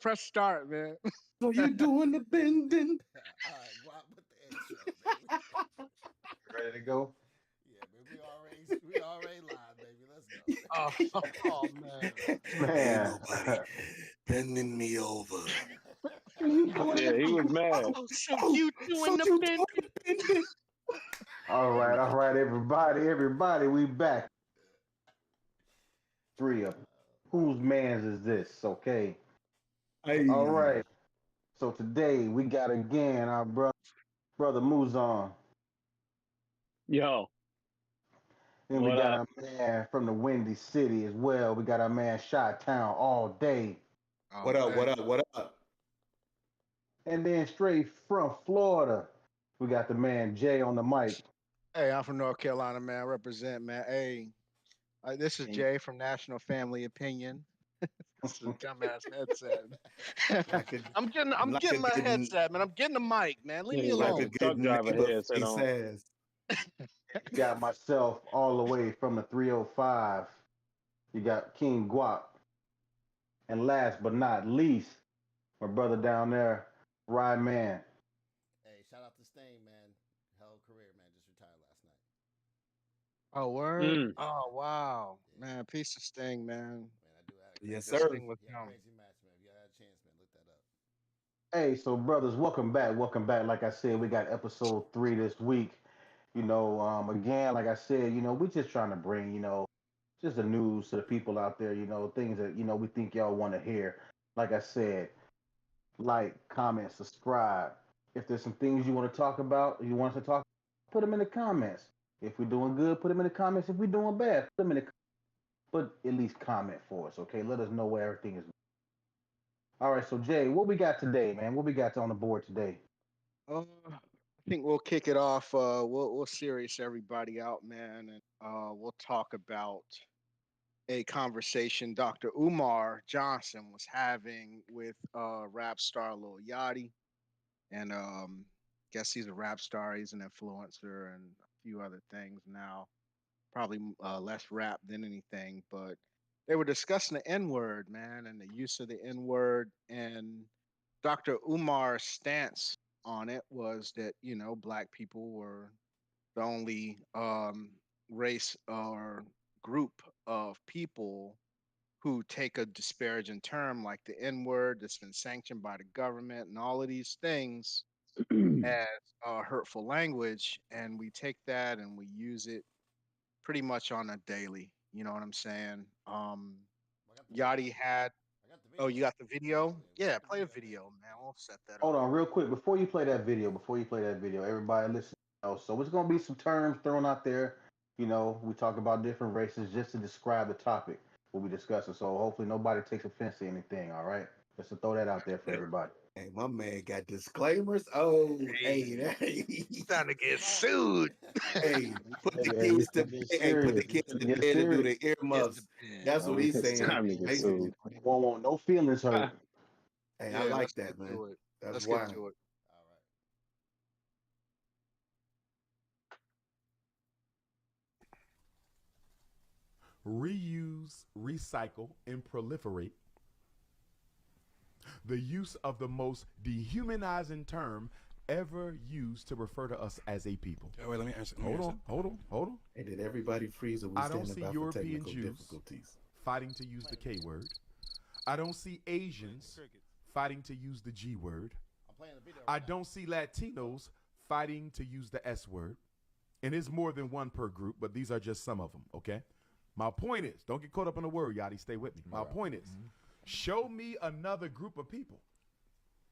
Press start, man. So you doing the bending? All right, go out with the intro, baby. Ready to go? Yeah, man, we already live, baby. Let's go. Oh, oh man. Ain't Man. nobody bending me over. You doing Yeah, the he was mad. Oh, so Oh, you so doing the you bend? doing the bending? all right, everybody, we back. Three of them. Whose man's is this? Okay. All Hey, right. So today we got again our brother Muzon. Yo, Then we what got up? our man from the Windy City as well. We got our man Shot Town all day. Oh what up? What man. up? What up? And then straight from Florida, we got the man Jay on the mic. Hey, I'm from North Carolina, man. I represent, man. Hey, this is And Jay from National Family Opinion. This is a dumbass headset. Like a I'm like a getting my good headset, man. I'm getting the mic, man. Leave Yeah, me he got like a the alone. good truck driver neighbor headset face on. ass. got myself all the way from the 305. You got King Guap. And last but not least, my brother down there, Rye Man. Hey, shout out to Stain, man. Hell of a career, man. Just retired last night. Oh, word. Mm. Oh, wow, Yeah, man. Piece of Sting, man. man. I do had a Yes, crazy This match. sir. thing was He had a him. crazy match, man. If you had a chance, man, look that up. Hey, so brothers, welcome back. Welcome back. Like I said, we got episode 3 this week. Again, like I said, we just trying to bring, just the news to the people out there, things that, we think y'all want to hear. Like I said, like, comment, subscribe. If there's some things you want to talk about, you want us to talk, put them in the comments. If we're doing good, put them in the comments. If we're doing bad, put them in the, but at least comment for us, okay? Let us know where everything is. All right, so Jay, what we got today, man? What we got on the board today? I think we'll kick it off. We'll serious everybody out, man, and we'll talk about a conversation Dr. Umar Johnson was having with rap star Lil Yachty, and guess he's a rap star. He's an influencer and a few other things now. Probably less rap than anything, but they were discussing the N word, man, and the use of the N word. And Dr. Umar's stance on it was that, black people were the only race or group of people who take a disparaging term like the N word that's been sanctioned by the government and all of these things as hurtful language. And we take that and we use it pretty much on a daily. You know what I'm saying? I got the video. Yachty had. I got the Oh, video. you got the video? Yeah, we Yeah, got the play a video, man. video, man. We'll set that Hold up. on, real quick, before you play that video, everybody listen. So it's gonna be some terms thrown out there. We talk about different races just to describe the topic we'll be discussing. So hopefully nobody takes offense to anything. All right, just to throw that out there for everybody. Hey, my man got disclaimers. Oh, hey, Hey, it's time to get sued. hey, put the Hey, kids we to finna get hey, put the serious. We kids to finna get bed and do serious. the It's the earmuffs. pen. That's what he's It's saying, time to get basically. sued. We won't want no feelings hurt. Hey, I Yeah, let's like that, get man. to it. That's Let's get why. to it. All right. Reuse, recycle, and proliferate. The use of the most dehumanizing term ever used to refer to us as a people. Oh, wait, let me answer. Hold on. Hey, did everybody freeze? Or we I don't standing see by for European technical Jews difficulties? fighting to use the K word. I don't see Asians fighting to use the G word. I'm playing the video I right now. don't see Latinos fighting to use the S word. And it's more than one per group, but these are just some of them, okay? My point is, don't get caught up in the word, Yachty. Stay with me. My point is, show me another group of people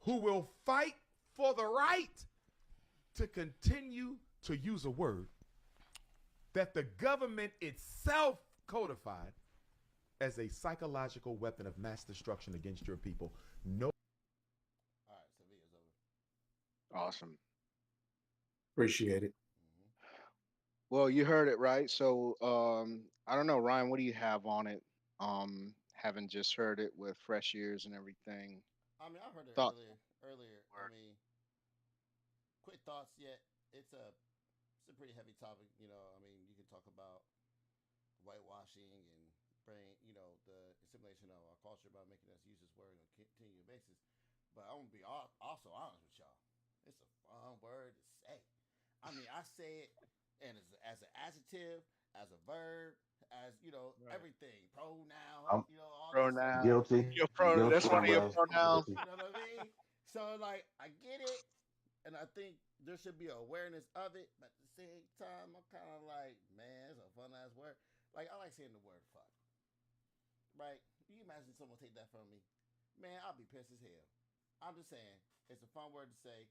who will fight for the right to continue to use a word that the government itself codified as a psychological weapon of mass destruction against your people. No. All right, so the video's over. Awesome. Appreciate it. Well, you heard it right. So, I don't know, Ryan. What do you have on it? Having just heard it with fresh ears and everything. I mean, I heard it Thought. earlier. I Word. mean, quick thoughts. Yet it's a pretty heavy topic. I mean, you can talk about whitewashing and bring, the assimilation of our culture by making us use this word on a continual basis. But I'm gonna be also honest with y'all. It's a fun word to say. I mean, I say it and as an adjective, as a verb, as Right. everything, pronoun, I'm all that stuff. Pronoun. guilty. Your I'm pro. guilty That's one as of your well. pronouns. Guilty. You know what I mean? So like, I get it, and I think there should be awareness of it. But at the same time, I'm kind of like, man, it's a fun ass word. Like, I like saying the word fuck. Right? You imagine someone take that from me, man? I'll be pissed as hell. I'm just saying, it's a fun word to say,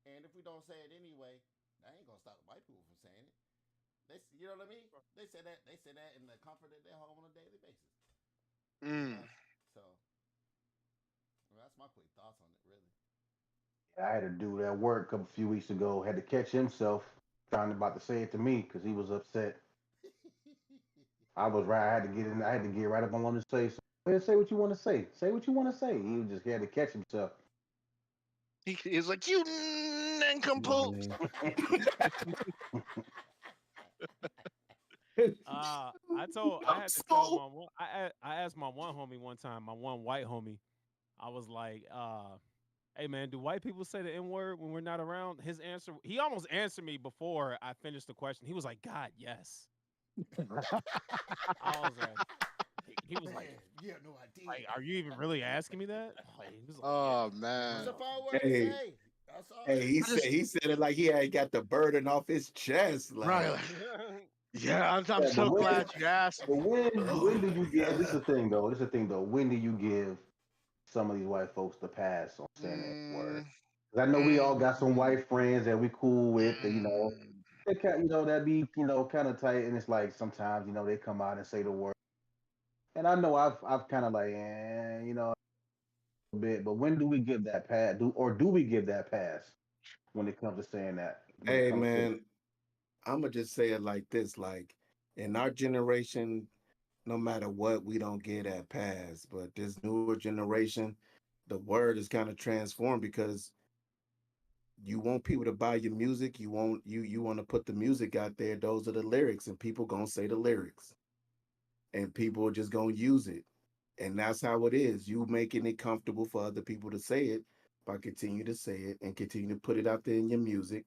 and if we don't say it anyway, that ain't gonna stop the white people from saying it. You know what I mean? They say that. They say that in the comfort of their home on a daily basis. You Mm. know, so well, that's my quick thoughts on it, really. I had a dude at work a few weeks ago had to catch himself trying about to say it to me because he was upset. I was right. I had to get in. I had to get right up on him to say. So, say what you want to say. Say what you want to say. He had to catch himself. He's like, you nincompoop. Man. I had to tell my one. I asked my one homie one time, my one white homie. I was like, "Hey man, do white people say the N word when we're not around?" His answer, he almost answered me before I finished the question. He was like, "God, yes." I was like, he was Man, you have no idea. like, "Are you even really asking me that?" Like, he was like, "Yeah." Oh It's man. a fun word to Hey, say. That's all. hey, he I said just he said it like he had got the burden off his chest. right. Like, Yeah, I'm Yeah, but so when, glad you asked but me. when oh do my you give? This is the God. thing, though. This is the thing, though. When do you give some of these white folks the pass on saying the N word? Mm, 'Cause I know we all got some mm, white friends that we cool with, that mm. they that be kind of tight, and it's like sometimes they come out and say the word, and I know I've kind of like, a bit, but when do we give that pass? Do we give that pass when it comes to saying that? When it Hey comes to man, I'ma just say it like this. Like in our generation, no matter what, we don't get that pass. But this newer generation, the word is kind of transformed because you want people to buy your music. You want to put the music out there. Those are the lyrics, and people gonna say the lyrics, and people are just gonna use it. And that's how it is. You making it comfortable for other people to say it by continue to say it and continue to put it out there in your music.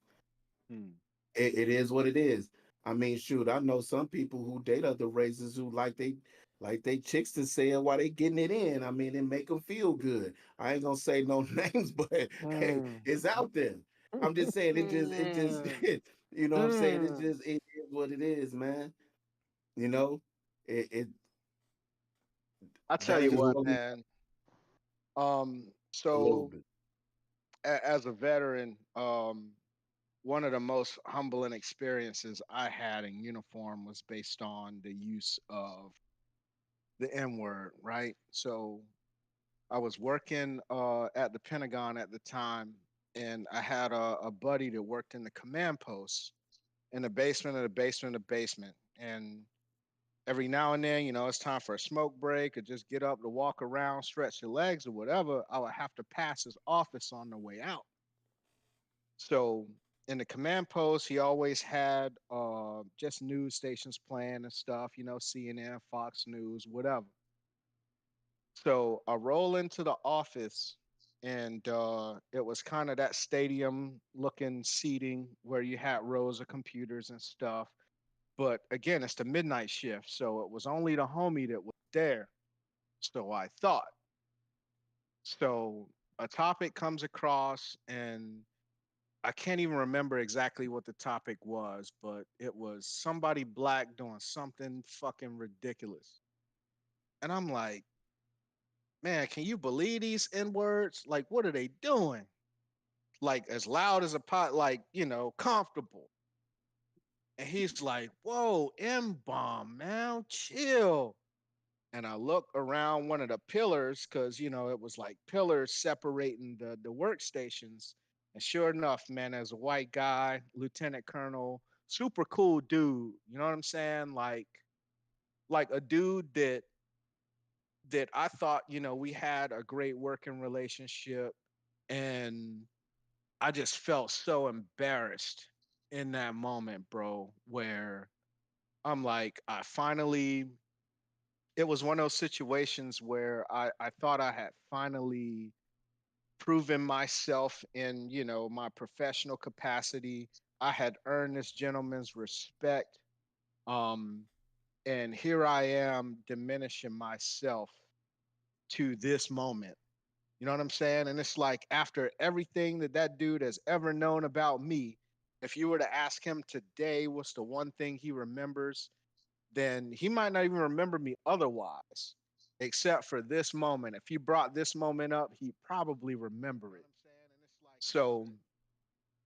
Hmm. It is what it is. I mean, shoot, I know some people who date other races who like they chicks to say it while they getting it in. I mean, it make them feel good. I ain't gonna say no names, but hey, Mm. it's out there. I'm just saying it just Mm. you know what I'm saying? It's Mm. just it is what it is, man. You know, it I tell that's you just what, what we man. a little So bit. as a veteran, one of the most humbling experiences I had in uniform was based on the use of the N word, right? So I was working at the Pentagon at the time, and I had a buddy that worked in the command post in the basement of the basement of the basement. And every now and then, it's time for a smoke break or just get up to walk around, stretch your legs or whatever. I would have to pass his office on the way out. So in the command post, he always had just news stations playing and stuff, CNN, Fox News, whatever. So I roll into the office, and it was kind of that stadium looking seating where you had rows of computers and stuff. But again, it's the midnight shift. So it was only the homie that was there. So I thought. So a topic comes across, and I can't even remember exactly what the topic was, but it was somebody black doing something fucking ridiculous. And I'm like, man, can you believe these N words? Like, what are they doing? Like, as loud as a pot, like, comfortable. And he's like, whoa, M bomb, man, chill. And I look around one of the pillars because, it was like pillars separating the workstations. And sure enough, man, there's a white guy, lieutenant colonel, super cool dude. You know what I'm saying? Like a dude that I thought, we had a great working relationship. And I just felt so embarrassed in that moment, bro, where I'm like, I finally it was one of those situations where I thought I had finally proven myself in, my professional capacity. I had earned this gentleman's respect. Um, and here I am diminishing myself to this moment. You know what I'm saying? And it's like after everything that that dude has ever known about me, if you were to ask him today what's the one thing he remembers, then he might not even remember me otherwise, except for this moment. If you brought this moment up, he'd probably remember it. So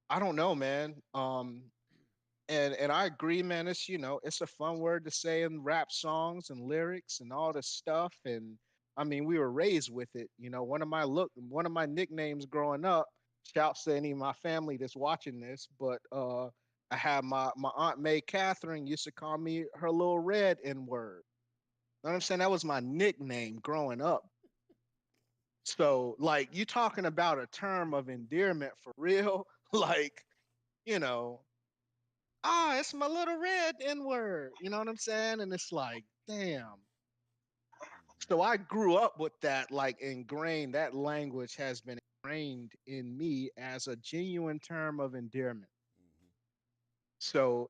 I don't know, man. And I agree, man. It's it's a fun word to say in rap songs and lyrics and all this stuff. And I mean, we were raised with it. One of my nicknames growing up. Shouts to any of my family that's watching this, but I had my aunt May Catherine used to call me her little red N word. You know what I'm saying? That was my nickname growing up. So like you talking about a term of endearment for real, like you know it's my little red N word. You know what I'm saying? And it's like, damn. So I grew up with that, like ingrained. That language has been ingrained in me as a genuine term of endearment. Mm-hmm. So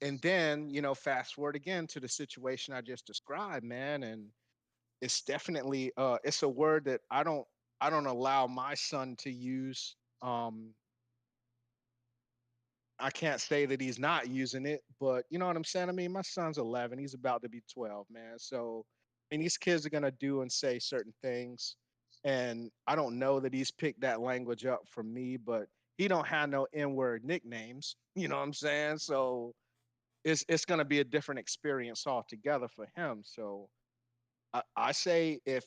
and then, fast forward again to the situation I just described, man. And it's definitely, it's a word that I don't allow my son to use. I can't say that he's not using it, but you know what I'm saying? I mean, my son's 11, he's about to be 12, man. So, I mean, these kids are going to do and say certain things. And I don't know that he's picked that language up from me, but he don't have no N-word nicknames. You know what I'm saying? Mm-hmm. So it's going to be a different experience altogether for him. So I say if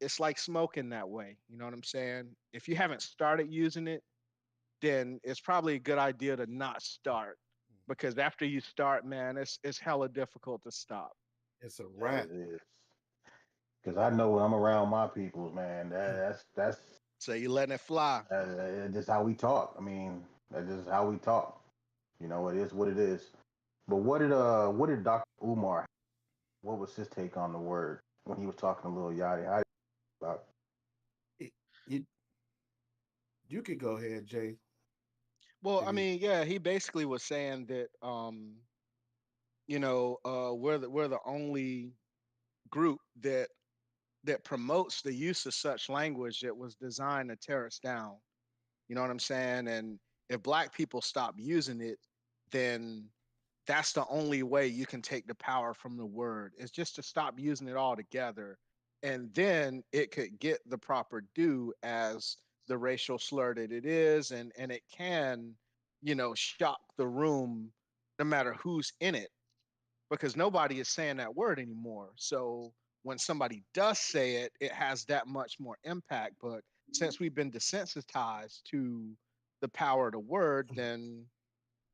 it's like smoking that way, you know what I'm saying? If you haven't started using it, then it's probably a good idea to not start because after you start, man, it's hella difficult to stop. It's a That wrap. it is. Because I know when I'm around my peoples, man, So you letting it fly. just how we talk. I mean, that's just how we talk. It is what it is. But what did Dr. Umar? What was his take on the word when he was talking to Lil Yachty? How about It, you you could go ahead, Jay. Well, If I you mean, yeah, he basically was saying that we're the only group that promotes the use of such language that was designed to tear us down. You know what I'm saying? And if black people stop using it, then that's the only way you can take the power from the word is just to stop using it altogether. And then it could get the proper due as the racial slur that it is. And it can, shock the room no matter who's in it because nobody is saying that word anymore. So when somebody does say it, it has that much more impact. But since we've been desensitized to the power of the word, then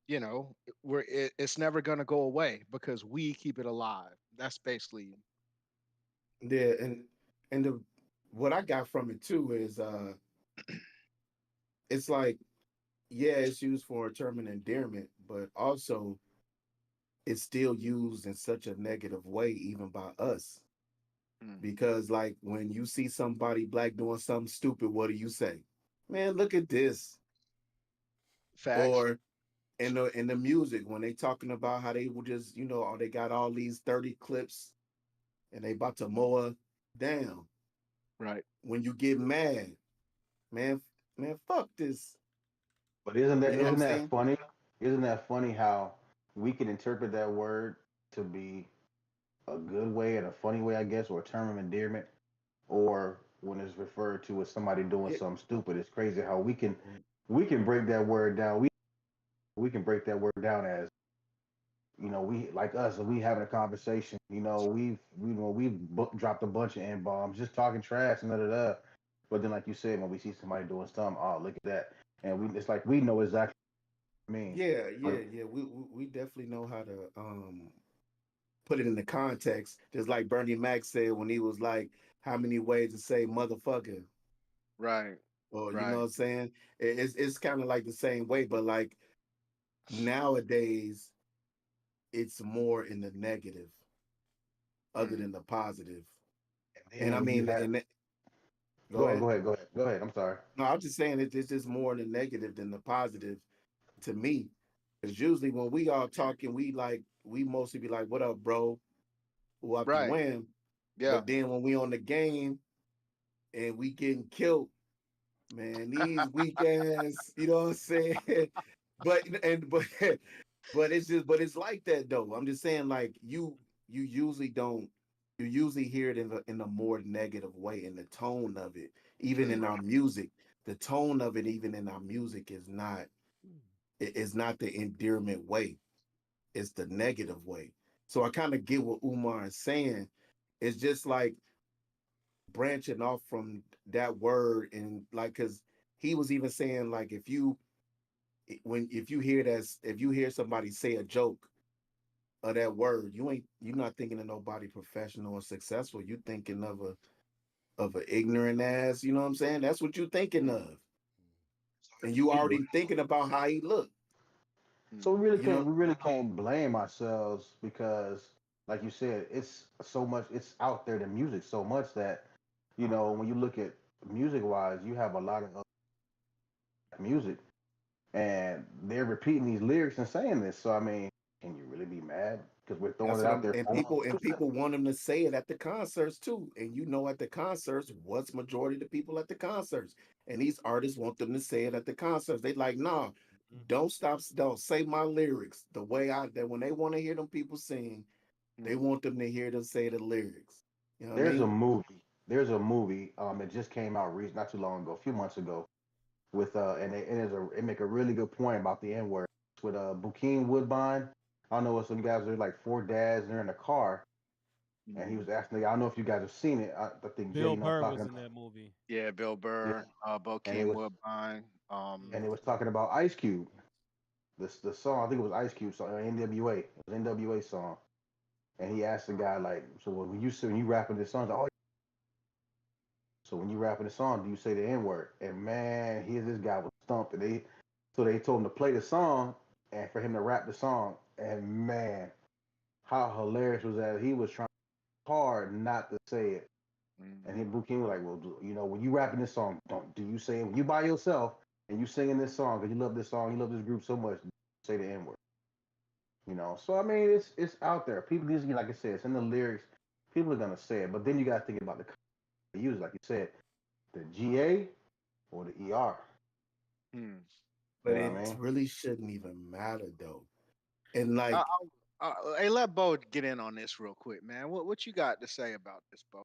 it's never going to go away because we keep it alive. That's basically yeah, and the what I got from it too is it's like yeah, it's used for a term of endearment, but also it's still used in such a negative way even by us. mm, Because like when you see somebody black doing something stupid, what do you say? Man, look at this. facts. Or in the music when they talking about how they will just, oh, they got all these 30 clips and they about to mow her down. Right. When you get mad, man, man, fuck this. but isn't You that know what I'm isn't that saying? funny? Isn't that funny how we can interpret that word to be a good way and a funny way, I guess, or a term of endearment, or when it's referred to as somebody doing It, something stupid. It's crazy how we can break that word down. We can break that word down as we like us, and we having a conversation. We've dropped a bunch of n bombs, just talking trash and da da da. But then, like you said, when we see somebody doing something, oh look at that, and it's like we know exactly what I mean. yeah, But yeah, yeah. We definitely know how to put it in the context. Just like Bernie Mac said when he was like, how many ways to say motherfucker? Right. Or you know Right. what I'm saying? It's kind of like the same way, but like nowadays it's more in the negative. other Mm. than the positive. And And I then when you mean, have, go ahead. go ahead. I'm sorry. No, I'm just saying it's just more the negative than the positive to me. Because usually when we all talking, we mostly be like, "What up, bro? Who up the Right. win?" Yeah. But then when we on the game and we getting killed, man, these weak ass, you know what I'm saying? but and but but it's like that though. I'm just saying like you usually don't you usually hear it in a more negative way in the tone of it. Even in Mm. our music, the tone of it even in our music is not is not the endearment way. It's the negative way. So I kind of get what Umar is saying. It's just like branching off from that word and like because he was even saying like if you hear that if you hear somebody say a joke of that word, you're not thinking of nobody professional or successful. You thinking of a ignorant ass, you know what I'm saying? That's what you're thinking Mm. of. And you You know, already thinking about how he looked. so Mm. You know, we really can't blame ourselves because, like you said, it's so much. It's out there, the music, so much that when you look at music wise, you have a lot of music, and they're repeating these lyrics and saying this. So I mean, can you really be mad because we're throwing that's it what out I'm there? and people want him to say it at the concerts too. And you know at the concerts, what's majority of the people at the concerts? And these artists want them to say it at the concerts. They like, nah, Mhm. don't say my lyrics the way I that when they want to hear them people sing, they Mm. want them to hear them say the lyrics. You know what I There's a mean? movie. There's a movie. It just came out not too long ago, a few months ago, with it make a really good point about the N word with Bokeem Woodbine. I don't know what some guys are like four dads and they're in a car, and he Mm. was asking. I don't know if you guys have seen it. I think Jay, Bill I'm Burr talking was in about. that movie. Yeah, Bill Yeah, Burr, and it Bokeem was Woodbine. and it was talking about Ice Cube. The song I think it was Ice Cube song, NWA. It was NWA song, and he asked the guy like, so when you rapping this song, oh, so when you rapping the song, do you say the N word? And man, here's this guy was stumped, and they told him to play the song and for him to rap the song, and man, how hilarious was that? He was trying hard not to say it, and Mm. he King was like, well, when you rapping this song, don't do you say it when you by yourself and you singing this song because you love this song, you love this group so much, say the N word. So I mean, it's out there. People these like I said, it's in the lyrics. People are gonna say it, but then you gotta think about the use, like you said, the GA or the ER. Mm. You But know it what I mean? really shouldn't even matter though. And Uh, like hey, let Bo get in on this real quick, man. What you got to say about this, Bo?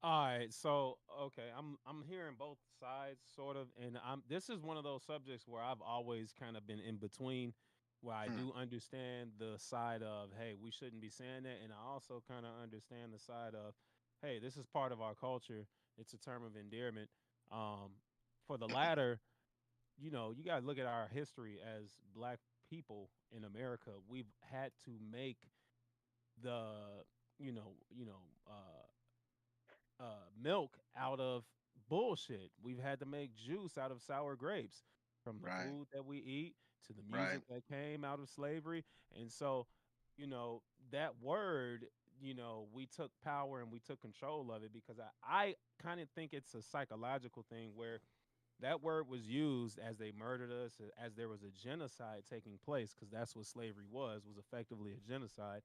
All right, so okay, I'm hearing both sides sort of, and I'm this is one of those subjects where I've always kind of been in between, where I Mm. do understand the side of hey, we shouldn't be saying that, and I also kind of understand the side of hey, this is part of our culture. It's a term of endearment. Um, for the latter, you got to look at our history as Black people in America. We've had to make the milk out of bullshit. We've had to make juice out of sour grapes, from the Right, food that we eat to the right, music that came out of slavery. And so, you know, that word, we took power and we took control of it because I kind of think it's a psychological thing where that word was used as they murdered us, as there was a genocide taking place, because that's what slavery was effectively a genocide.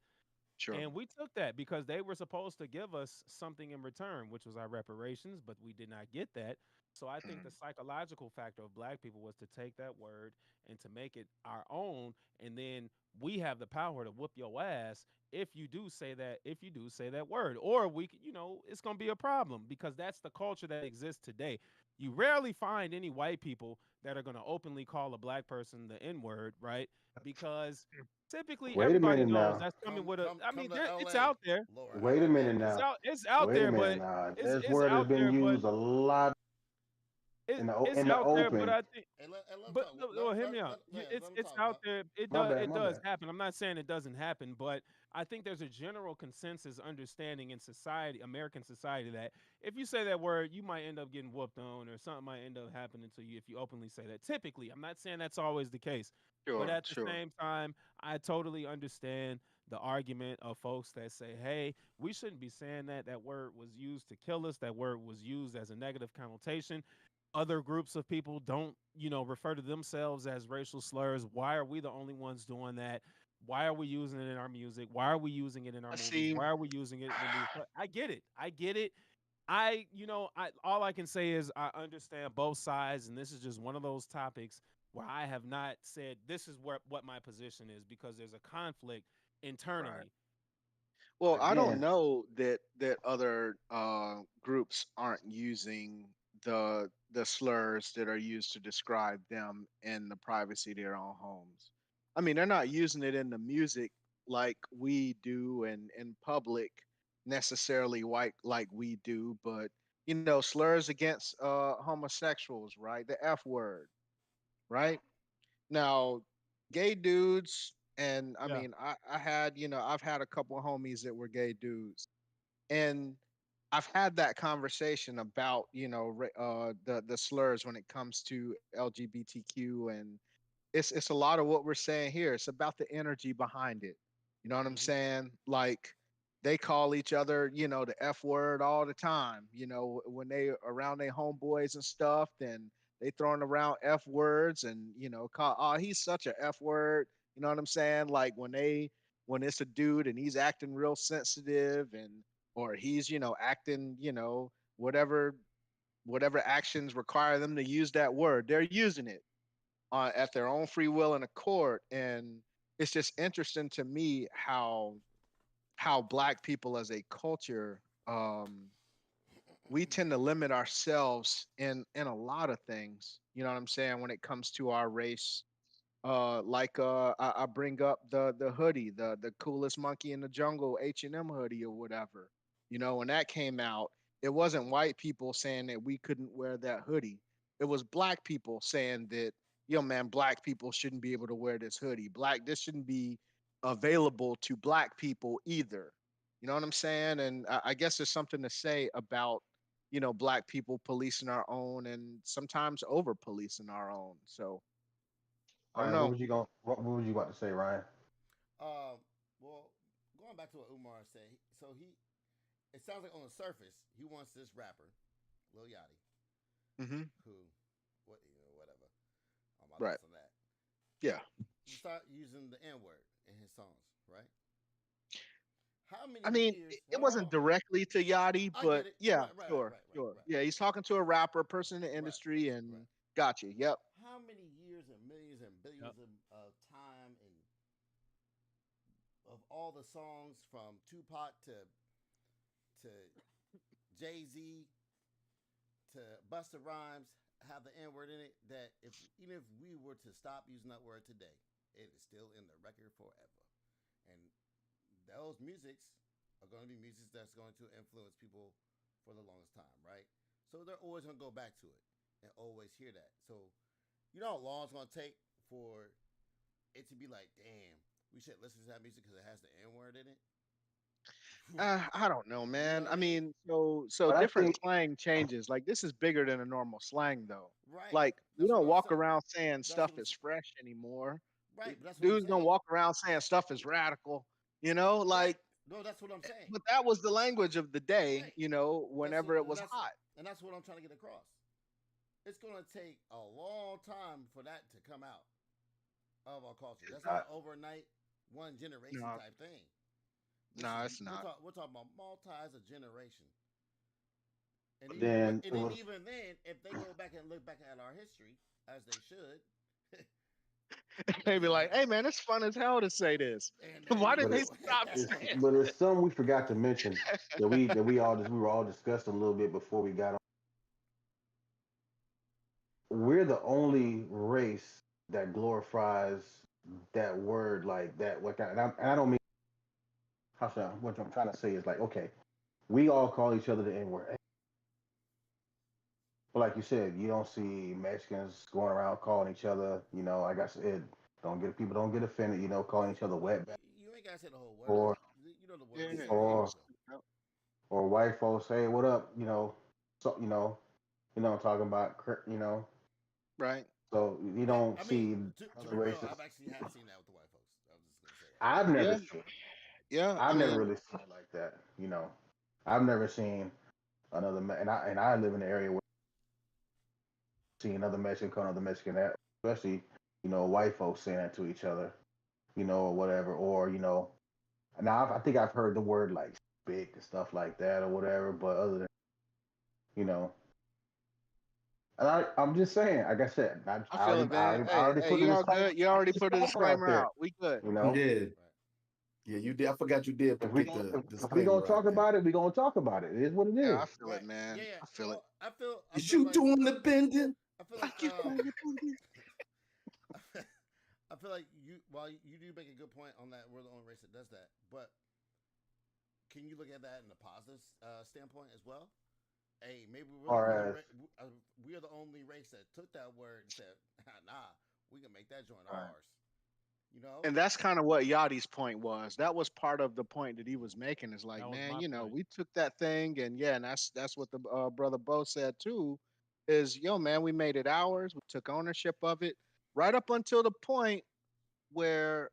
sure. And we took that because they were supposed to give us something in return, which was our reparations, but we did not get that. So I think the Mm. psychological factor of Black people was to take that word and to make it our own. And then we have the power to whoop your ass if you do say that word. Or it's gonna be a problem because that's the culture that exists today. You rarely find any white people that are gonna openly call a Black person the N-word, right? Because typically Wait a everybody minute knows now. that's coming with a I Come mean to it's L.A. out there. Lord have Wait a your minute mercy. It's now. out it's out Wait a there, minute but now. it's This it's word has out been there, but used a lot it's in the out there, but open. I think And let's but talk. no, no, hear me out. Let him It's talk, out Bob. there. My bad. It My does bad. happen. I'm not saying it doesn't happen, but I think there's a general consensus understanding in society, American society, that if you say that word, you might end up getting whooped on, or something might end up happening to you if you openly say that. Typically, I'm not saying that's always the case, but Sure, at the sure. same time, I totally understand the argument of folks that say, hey, we shouldn't be saying that. That word was used to kill us. That word was used as a negative connotation. Other groups of people don't, refer to themselves as racial slurs. Why are we the only ones doing that? Why are we using it in our music? Why are we using it in our I movies? see. Why are we using it when we I get it. I get it. I all I can say is I understand both sides, and this is just one of those topics where I have not said this is what my position is because there's a conflict Right. internally. Well, I don't Again, know that other groups aren't using the slurs that are used to describe them in the privacy of their own homes. I mean, they're not using it in the music like we do and in public necessarily white like we do, but slurs against homosexuals, right? The F word, right? Now, gay dudes, and I Yeah. mean, I had, I've had a couple of homies that were gay dudes, and I've had that conversation about, the slurs when it comes to LGBTQ, and it's a lot of what we're saying here. It's about the energy behind it. You know what I'm Mm-hmm. saying? Like they call each other, the F word all the time. When they around their homeboys and stuff, then they throwing around F words and call, oh, he's such a F word. You know what I'm saying? Like when it's a dude and he's acting real sensitive, and or he's acting whatever actions require them to use that word, they're using it at their own free will and accord. And it's just interesting to me how black people as a culture, we tend to limit ourselves in a lot of things. You know what I'm saying when it comes to our race. I bring up the hoodie, the coolest monkey in the jungle H&M hoodie or whatever. When that came out, it wasn't white people saying that we couldn't wear that hoodie. It was black people saying that, yo man, black people shouldn't be able to wear this hoodie. This shouldn't be available to black people either. You know what I'm saying? And I guess there's something to say about black people policing our own and sometimes over policing our own. So I don't Ryan, know. what was you about to say, Ryan? Well, going back to what Umar said, so it sounds like on the surface, he wants this rapper, Lil Yachty, Hmm. who, whatever. My Right. thoughts on that. Yeah. To start using the N word in his songs, right? How I many mean, years? it Hold wasn't on. directly to Yachty, I but get it. yeah, Right, right, sure, right, right, sure. right, Yeah, he's talking to a rapper, person in the right, industry, right. and gotcha. Yep. How many years and millions and Yep. billions of time and of all the songs from Tupac to Jay Z to Busta Rhymes have the N word in it. That if even if we were to stop using that word today, it is still in the record forever. And those musics are going to be musics that's going to influence people for the longest time, right? So they're always going to go back to it and always hear that. So you know how long it's going to take for it to be like, damn, we should listen to that music because it has the N word in it. I don't know, You know man. what I I mean? mean, so But I different think slang changes. Like this is bigger than a normal slang, though. Right. Like we That's what don't I'm walk saying. around saying That's what stuff I'm is fresh anymore. right. But that's what I'm Dudes don't saying. walk around saying stuff is radical. Right. Like, No, that's what I'm saying. but that was the language of the day. Right. That's Whenever it was that's hot. and that's what I'm trying to get across. It's gonna take a long time for that to come out of our culture. it's That's not not. an overnight, one generation No, type thing. This no, is it's not. we're talking about multi as a generation. And But even then and it then was. even then, if they go back and look back at our history as they should, They be like, "Hey, man, it's fun as hell to say this. and there Why you did But they it, go. stop saying?" but it's some we forgot to mention we were all discussing a little bit before we got on. We're the only race that glorifies that word like that. Like, and I don't mean how should I, what I'm trying to say is like, okay, we all call each other the N word, but like you said, you don't see Mexicans going around calling each other. Like I said, don't get people don't get offended. Calling each other wetback You ain't gotta say the whole word. or You know the word. Yeah, Say the you word or though. know, or white folks say, "What up?" So I'm talking about. right? So you But don't I mean, see to other be real, races. I've actually have seen that with the white folks. I was just gonna say that. I've never Yeah, seen. Yeah, I I've never mean, really seen it like that. I've never seen and I live in an area where see another Mexican call another Mexican that, especially white folks saying that to each other, or whatever, or now I think I've heard the word like "big" and stuff like that or whatever, but other than you know, and I'm just saying, like I said, I feel it, man. I Hey, already hey, put the you all good? You already put a disclaimer out disclaimer there, out. We good. you know. Yeah, Right. yeah, you did. I forgot you did If we get gonna the if we gonna disclaimer talk out there. about it, we gonna talk about it. It is what it Yeah, I is. feel it, Right. Yeah, man. yeah. I feel it. Well, I Is feel you like doing the bending? I feel like Like you doing your thing. I feel like you do make a good point on that. We're the only race that does that, but can you look at that in a positive standpoint as well? Hey, maybe we're the only Or as we are the only race that took that word and said, "Nah, we can make that joint right. ours." You know? And that's kind of what Yachty's point was. That was part of the point that he was making. Is like, That was man, my point. we took that thing, and yeah, and that's what the brother Bo said too. Is yo, man, we made it ours. We took ownership of it, right up until the point where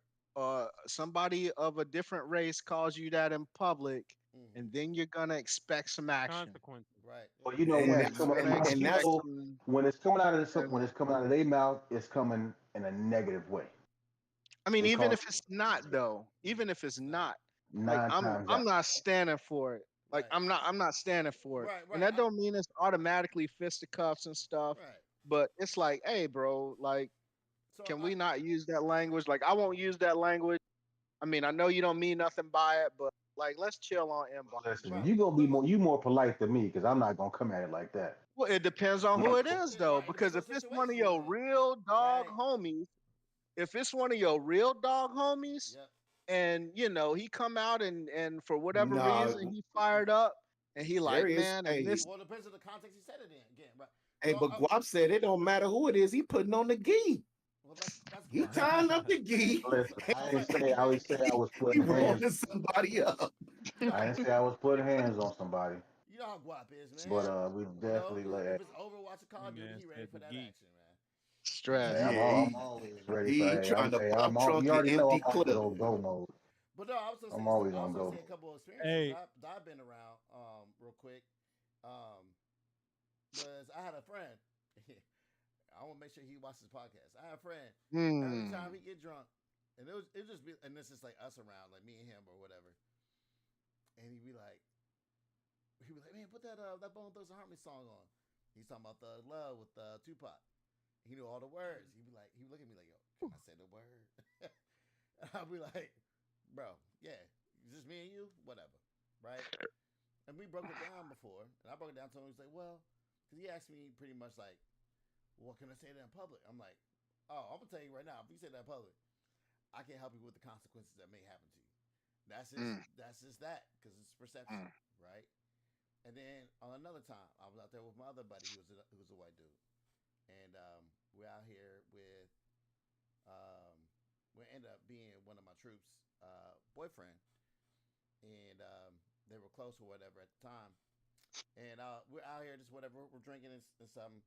somebody of a different race calls you that in public, Hmm. and then you're gonna expect some action. Consequences. Right. Well, when Yeah, And it's you're that's coming, gonna and expect that's some. when it's coming out of when And it's coming out of their mouth, it's coming in a negative way I mean, even because if it's not though, even if it's It's not. not, like nine times I'm out. not standing for it. Like Right. I'm not standing for it. Right. And Right. that don't mean it's automatically fisticuffs and stuff, Right. but it's like, hey, bro, like, So can we not use that language? Like, I won't use that language. I mean, I know you don't mean nothing by it, but like, let's chill on inbox. Listen, right. you gonna be Look, more polite than me because I'm not gonna come at it like that. Well, it depends on I'm who not it gonna, is, though, right. It depends because on if the it's one of situation your you're in. real dog Right. homies, if it's one of your real dog homies, Yep. and he come out and for whatever nah. reason he fired up and he There like, is man, and a this Well, it depends on the context you said it in. Again, right. hey, So, but Guap said it don't matter who it is. He putting on the gi. well, that's He guap. tying up the gi. listen, So I it's ain't like, say I man, always say I was He putting hands. rolling somebody up. I right. ain't say I was putting hands on somebody, You know how guap is, but man. we You know, definitely like, if it's Overwatch or Call of Duty, Man he ready said for the that geek. action, man. hey, stress. Yeah, I'm always ready for. he Hey, trying to pop You trunk and already know empty I'm always clip. on go mode. But no, I was gonna I'm say always I on was gonna go say a mode. couple of experiences Hey, I've been around, real quick. Um, was I had a friend. I want to make sure he watches the podcast. I had a friend. Every time Hmm. he get drunk, and it just be, and this is like us around, like me and him or whatever. And he'd be like, man, put that Bone Thugs and Harmony song on. He's talking about the love with Tupac. He knew all the words. He would look at me like, yo, can I say the word? I'll be like, bro, yeah, it's just me and you, whatever, right? And we broke it down before, and I broke it down to him. He's like, well, because he asked me pretty much like, well, can I say that in public? I'm like, oh, I'm gonna tell you right now, if you say that in public, I can't help you with the consequences that may happen to you. Mm, That's just that because it's perception, mm. right? And then on another time, I was out there with my other buddy. Who was a white dude, and we're out here with um, we ended up being one of my troops' boyfriend, and they were close or whatever at the time. And we're out here just whatever we're drinking and something,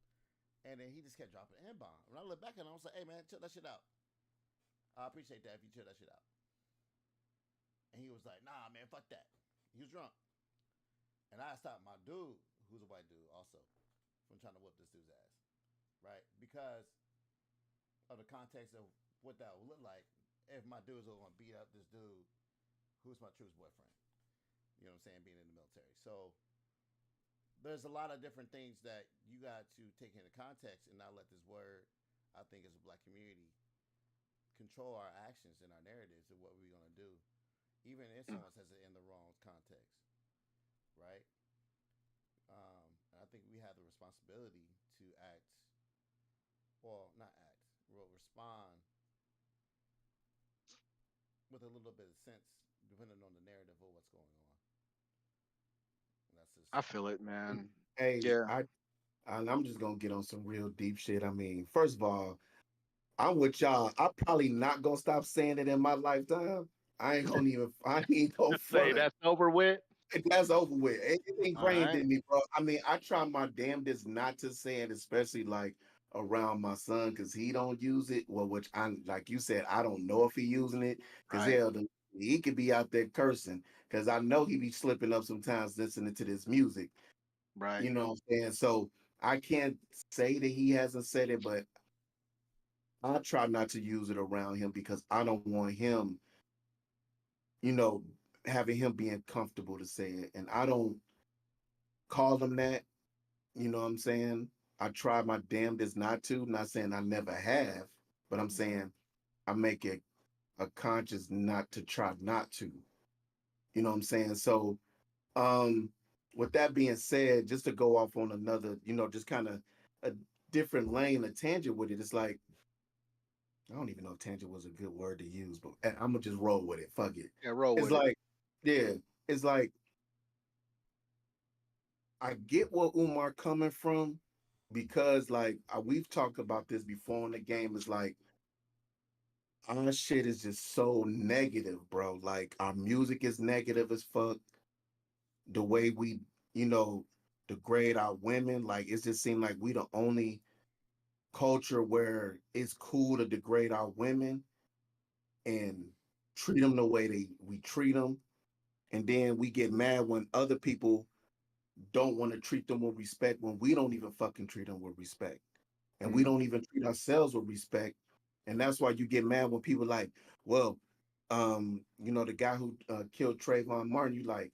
and then he just kept dropping n bomb. When I look back at him, I was like, "Hey man, chill that shit out. I appreciate that if you chill that shit out." And he was like, "Nah, man, fuck that." He was drunk, and I stopped my dude, who's a white dude, also from trying to whip this dude's ass, right? Because of the context of what that would look like if my dudes were going to beat up this dude who's my true's boyfriend. You know what I'm saying? Being in the military. So there's a lot of different things that you got to take into context and not let this word, I think, as a black community, control our actions and our narratives of what we're going to do, even if someone says it in the wrong context, right? And I think we have the responsibility to act, well, not act, will respond with a little bit of sense, depending on the narrative of what's going on. And that's just I feel it, man. Hey, Yeah. and I'm just gonna get on some real deep shit. I mean, first of all, I'm with y'all. I'm probably not gonna stop saying it in my lifetime. I ain't gonna Say front. that's over with. That's over with. It All ingrained right. in me, bro. I mean, I try my damnedest not to say it, especially like around my son, because he don't use it. Well, which I like you said, I don't know if he using it because Right. hell, he could be out there cursing because I know he be slipping up sometimes listening to this music. Right. You know what I'm saying? So I can't say that he hasn't said it, but I try not to use it around him because I don't want him, you know, having him being comfortable to say it. And I don't call him that. You know what I'm saying? I try my damnedest not to. Not saying I never have, but I'm saying I make it a conscious not to try not to. You know what I'm saying? So, um, with that being said, just to go off on another, just kind of a different lane, a tangent with it, it's like I don't even know if tangent was a good word to use, but I'm gonna just roll with it. Fuck it. Yeah, roll It's with it. like, yeah, it's like I get where Umar coming from because like we've talked about this before in the game. It's like our shit is just so negative, bro. Like our music is negative as fuck. The way we, you know, degrade our women, like it just seemed like we the only culture where it's cool to degrade our women and treat them the way we treat them, and then we get mad when other people don't want to treat them with respect when we don't even fucking treat them with respect, and we Mm. don't even treat ourselves with respect. And that's why you get mad when people like, well, the guy who killed Trayvon Martin, you like,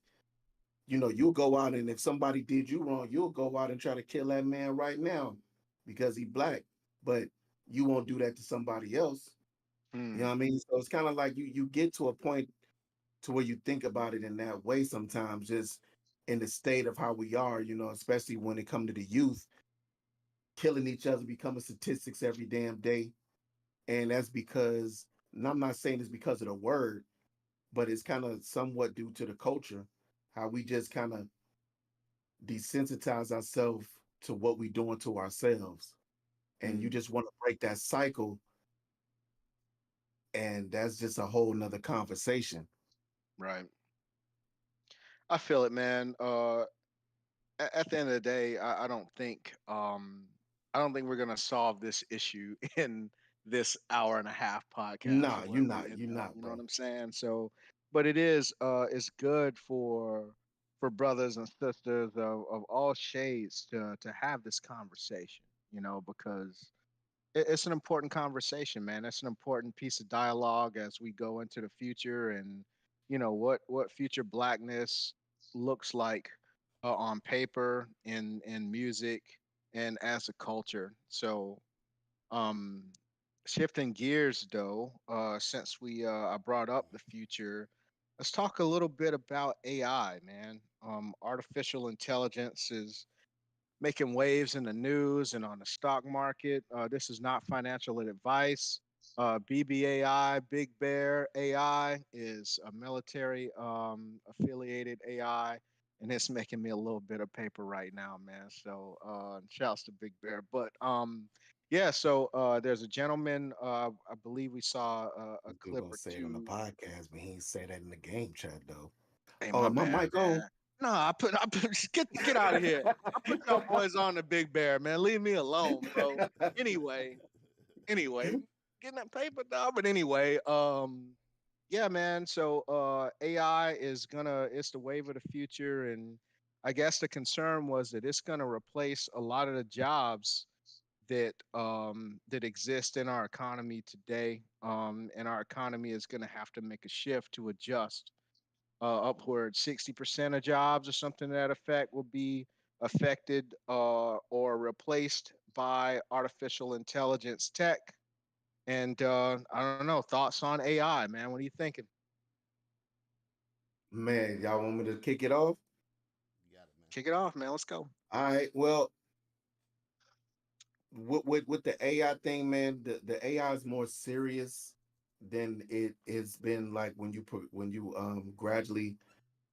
you'll go out and if somebody did you wrong, you'll go out and try to kill that man right now because he black, but you won't do that to somebody else. You know Mm. what I mean? So it's kind of like you get to a point to where you think about it in that way sometimes, just in the state of how we are, especially when it comes to the youth, killing each other, becoming statistics every damn day. And that's because, and I'm not saying it's because of the word, but it's kind of somewhat due to the culture, how we just kind of desensitize ourselves to what we're doing to ourselves. And you Mm. just want to break that cycle. And that's just a whole nother conversation. Right. I feel it, man. At the end of the day, I don't think we're gonna solve this issue in this hour and a half podcast or Nah, whatever we you're end up. not, You know what bro. I'm saying? So, but it is it's good for brothers and sisters of all shades to have this conversation. Because it's an important conversation, man. It's an important piece of dialogue as we go into the future, and what future blackness looks like on paper, in music, and as a culture. So, um, shifting gears though, since we I brought up the future, let's talk a little bit about AI, man. Artificial intelligence is making waves in the news and on the stock market. This is not financial advice. BBAI, Big Bear AI, is a military affiliated AI, and it's making me a little bit of paper right now, man. So shouts to Big Bear. But yeah, so there's a gentleman, I believe we saw a He's still clip gonna or say it on the two. podcast, but he ain't say that in the game chat though. Hey, Oh, my my bad, mic on? man. No, I put get out of here. I put y'all boys on the Big Bear, man. Leave me alone, bro. Anyway, anyway, getting that paper, dog. But anyway, yeah, man. So AI is gonna it's the wave of the future, and I guess the concern was that it's gonna replace a lot of the jobs that exist in our economy today. And our economy is gonna have to make a shift to adjust. Upward 60% of jobs or something to that effect will be affected or replaced by artificial intelligence tech. And I don't know, thoughts on AI, man. What are you thinking? Man, y'all want me to kick it off? You got it, man. Kick it off, man. Let's go. All right. Well, with the AI thing, man, the AI is more serious than it's been like when you gradually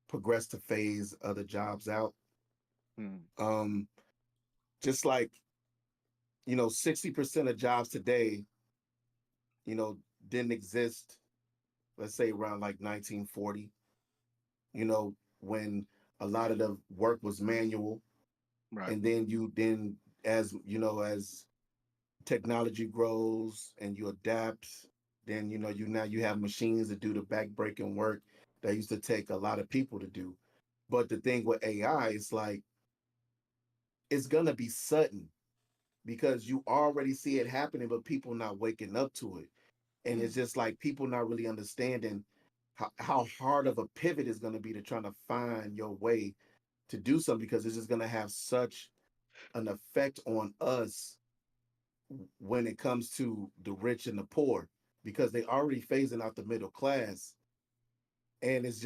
progress to phase other jobs out. Hmm. Um, just like 60% of jobs today, you know, didn't exist. Let's say around like 1940. When a lot of the work was manual, Right. and then as technology grows and you adapt, Then you now you have machines that do the back-breaking work that used to take a lot of people to do. But the thing with AI is like it's gonna be sudden because you already see it happening, but people not waking up to it. And it's just like people not really understanding how hard of a pivot is going to be to trying to find your way to do something because it's just going to have such an effect on us when it comes to the rich and the poor because they already phasing out the middle class and it's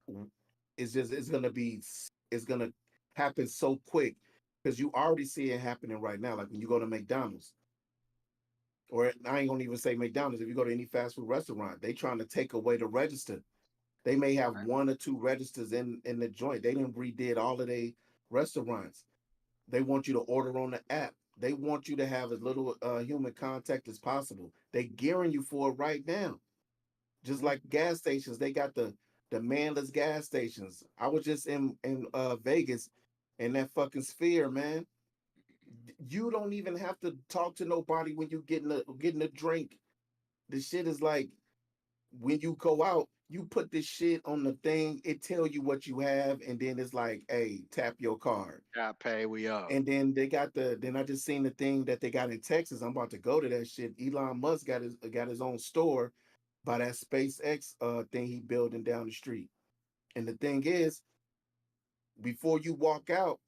going to be it's going to happen so quick because you already see it happening right now like when you go to McDonald's or I ain't gonna even say McDonald's. If you go to any fast food restaurant, they trying to take away the register. They may have one or two registers in the joint. They didn't redid all of their restaurants. They want you to order on the app. They want you to have as little human contact as possible. They gearing you for it right now. Just like gas stations, they got the manless gas stations. I was just in Vegas in that fucking sphere, man. You don't even have to talk to nobody when you getting a drink. The shit is like when you go out, you put this shit on the thing, it tell you what you have, and then it's like, hey, tap your card. Got pay, we up. And then they got then I just seen the thing that they got in Texas. I'm about to go to that shit. Elon Musk got his own store by that SpaceX thing he building down the street. And the thing is, before you walk out,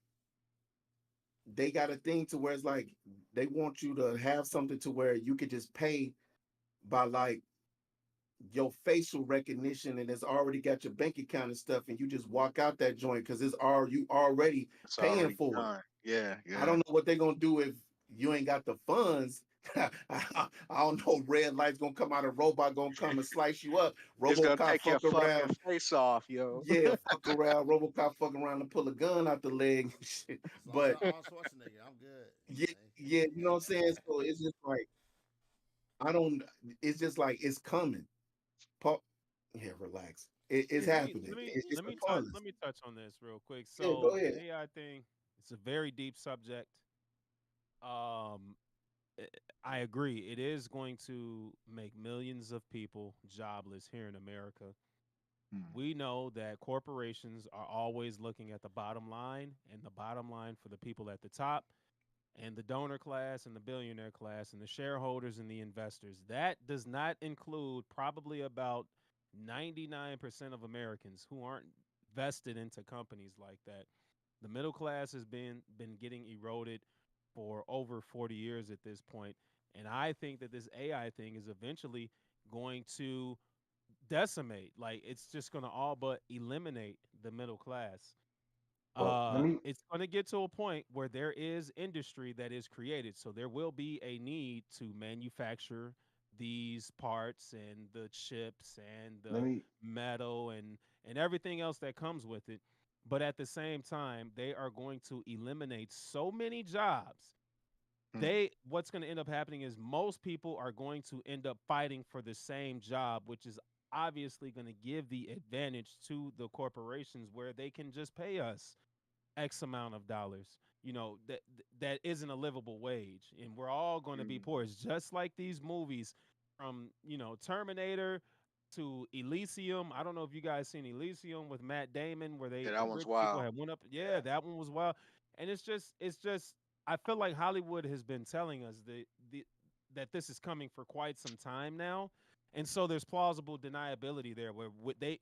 they got a thing to where it's like they want you to have something to where you could just pay by like your facial recognition and it's already got your bank account and stuff and you just walk out that joint because you already It's paying already for it. done. Yeah, I yeah. don't know what they're gonna do if you ain't got the funds. I don't know. Red light's gonna come out. A robot gonna come and slice you up. It's gonna RoboCop take your fuck fucking around. face off, yo. Yeah, fuck around. RoboCop fuck around and pull a gun out the leg. And shit. As long as But I Arnold Schwarzenegger, I'm good. yeah, yeah, you know what I'm saying. So it's just like I don't. It's just like it's coming. Paul, yeah, relax. It's Yeah, happening. It's upon us. let me touch on this real quick. Yeah, go So ahead. the AI thing, it's a very deep subject. Um, eh, I agree. It is going to make millions of people jobless here in America. Hmm. We know that corporations are always looking at the bottom line, and the bottom line for the people at the top, and the donor class, and the billionaire class, and the shareholders and the investors. That does not include probably about 99% of Americans who aren't vested into companies like that. The middle class has been getting eroded for over 40 years at this point, and I think that this AI thing is eventually going to decimate. Like it's just going to all but eliminate the middle class. Well, let me It's going to get to a point where there is industry that is created. So there will be a need to manufacture these parts and the chips and let the me metal and everything else that comes with it. But at the same time, they are going to eliminate so many jobs. Hmm. They What's going to end up happening is most people are going to end up fighting for the same job, which is obviously going to give the advantage to the corporations where they can just pay us X amount of dollars. That isn't a livable wage, and we're all going to be Hmm. poor. It's just like these movies, from Terminator to Elysium. I don't know if you guys seen Elysium with Matt Damon, where Yeah, they that one's rich people wild. have went up. Yeah, Yeah. that one was wild, and it's just. I feel like Hollywood has been telling us that this is coming for quite some time now, and so there's plausible deniability there where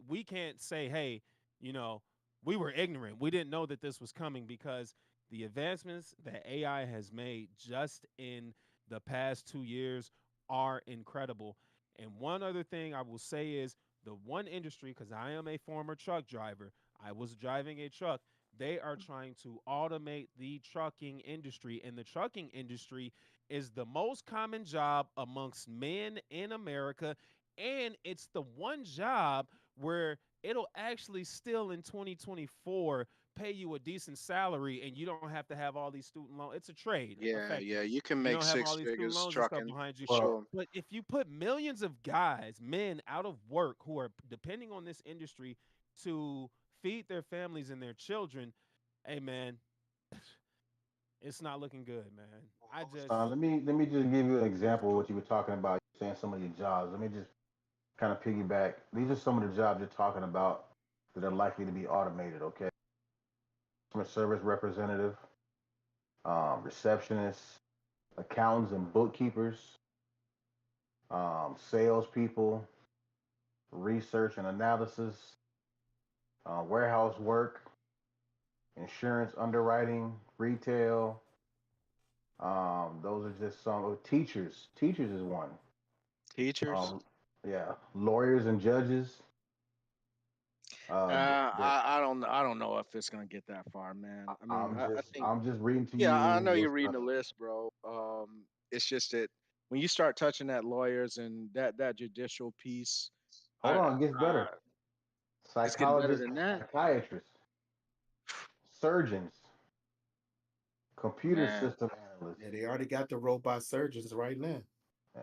we can't say, hey, you know, we were ignorant. We didn't know that this was coming because the advancements that AI has made just in the past 2 years are incredible. And one other thing I will say is the one industry, because I am a former truck driver, I was driving a truck. They are trying to automate the trucking industry, and the trucking industry is the most common job amongst men in America. And it's the one job where it'll actually still in 2024 pay you a decent salary and you don't have to have all these student loans. It's a trade, Yeah, yeah. effectively. You can You make don't have all six these student figures loans and stuff trucking behind you. for well sure. But if you put millions of guys, men out of work who are depending on this industry to feed their families and their children, hey man, It's not looking good, man. I just Let me just give you an example of what you were talking about. You're saying some of your jobs. Let me just kind of piggyback. These are some of the jobs you're talking about that are likely to be automated. Okay, customer service representative, receptionists, accountants and bookkeepers, salespeople, research and analysis, warehouse work, insurance underwriting, retail. Those are just some teachers. Teachers is one. Teachers. Um, yeah, lawyers and judges. I don't know if it's gonna get that far, man. I mean, I think I'm just reading to yeah, you I know you're what's reading the list, bro. It's just that when you start touching that lawyers and that judicial piece, hold I, on, it gets I better. it's getting better Psychologists, than that, psychiatrists, surgeons, computer man. system analysts, Yeah, they already got the robot surgeons right now. yeah,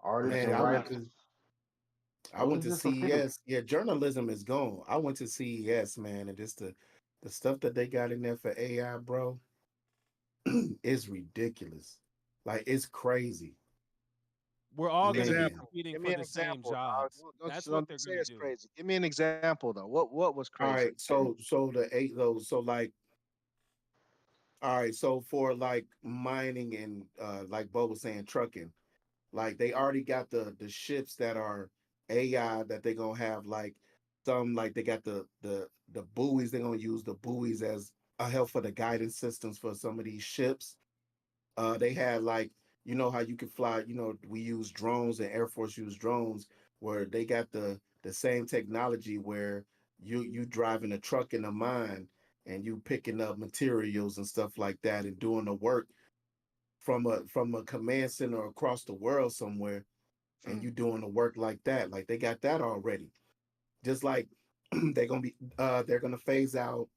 artists Man, and writers. I Those went are to just a few. CES. Yeah, journalism is gone. I went to CES, man, and just the stuff that they got in there for AI, bro, is ridiculous. Like it's crazy, we're all going to be man. Example. competing Give me for an the same example, dog. jobs. Don't, That's what don't they're say going to it's do. crazy. Give me an example though. What was All crazy? right, so the eight those so like all right, so for like mining and like Bo was saying, trucking, like they already got the ships that are AI that they're gonna have like some like they got the buoys, they're gonna use the buoys as a help for the guidance systems for some of these ships. They had like you know how you can fly, you know, we use drones and Air Force use drones where they got the same technology where you driving a truck in a mine and you picking up materials and stuff like that and doing the work from a command center across the world somewhere and Hmm. you doing the work like that. Like they got that already. Just like they're gonna phase out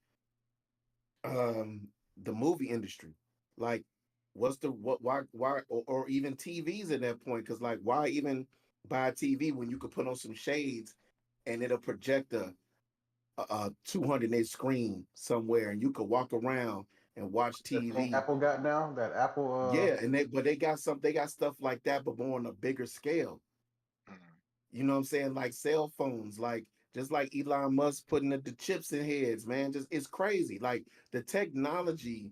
um the movie industry. Like what's the what why or even TVs at that point? Because like why even buy a TV when you could put on some shades and it'll project a 200-inch screen somewhere and you could walk around and watch That thing TV. Apple got now. That Apple. Yeah, and they got they got stuff like that, but more on a bigger scale. Hmm. You know what I'm saying? Like cell phones, like just like Elon Musk putting the chips in heads, man. Just it's crazy. Like the technology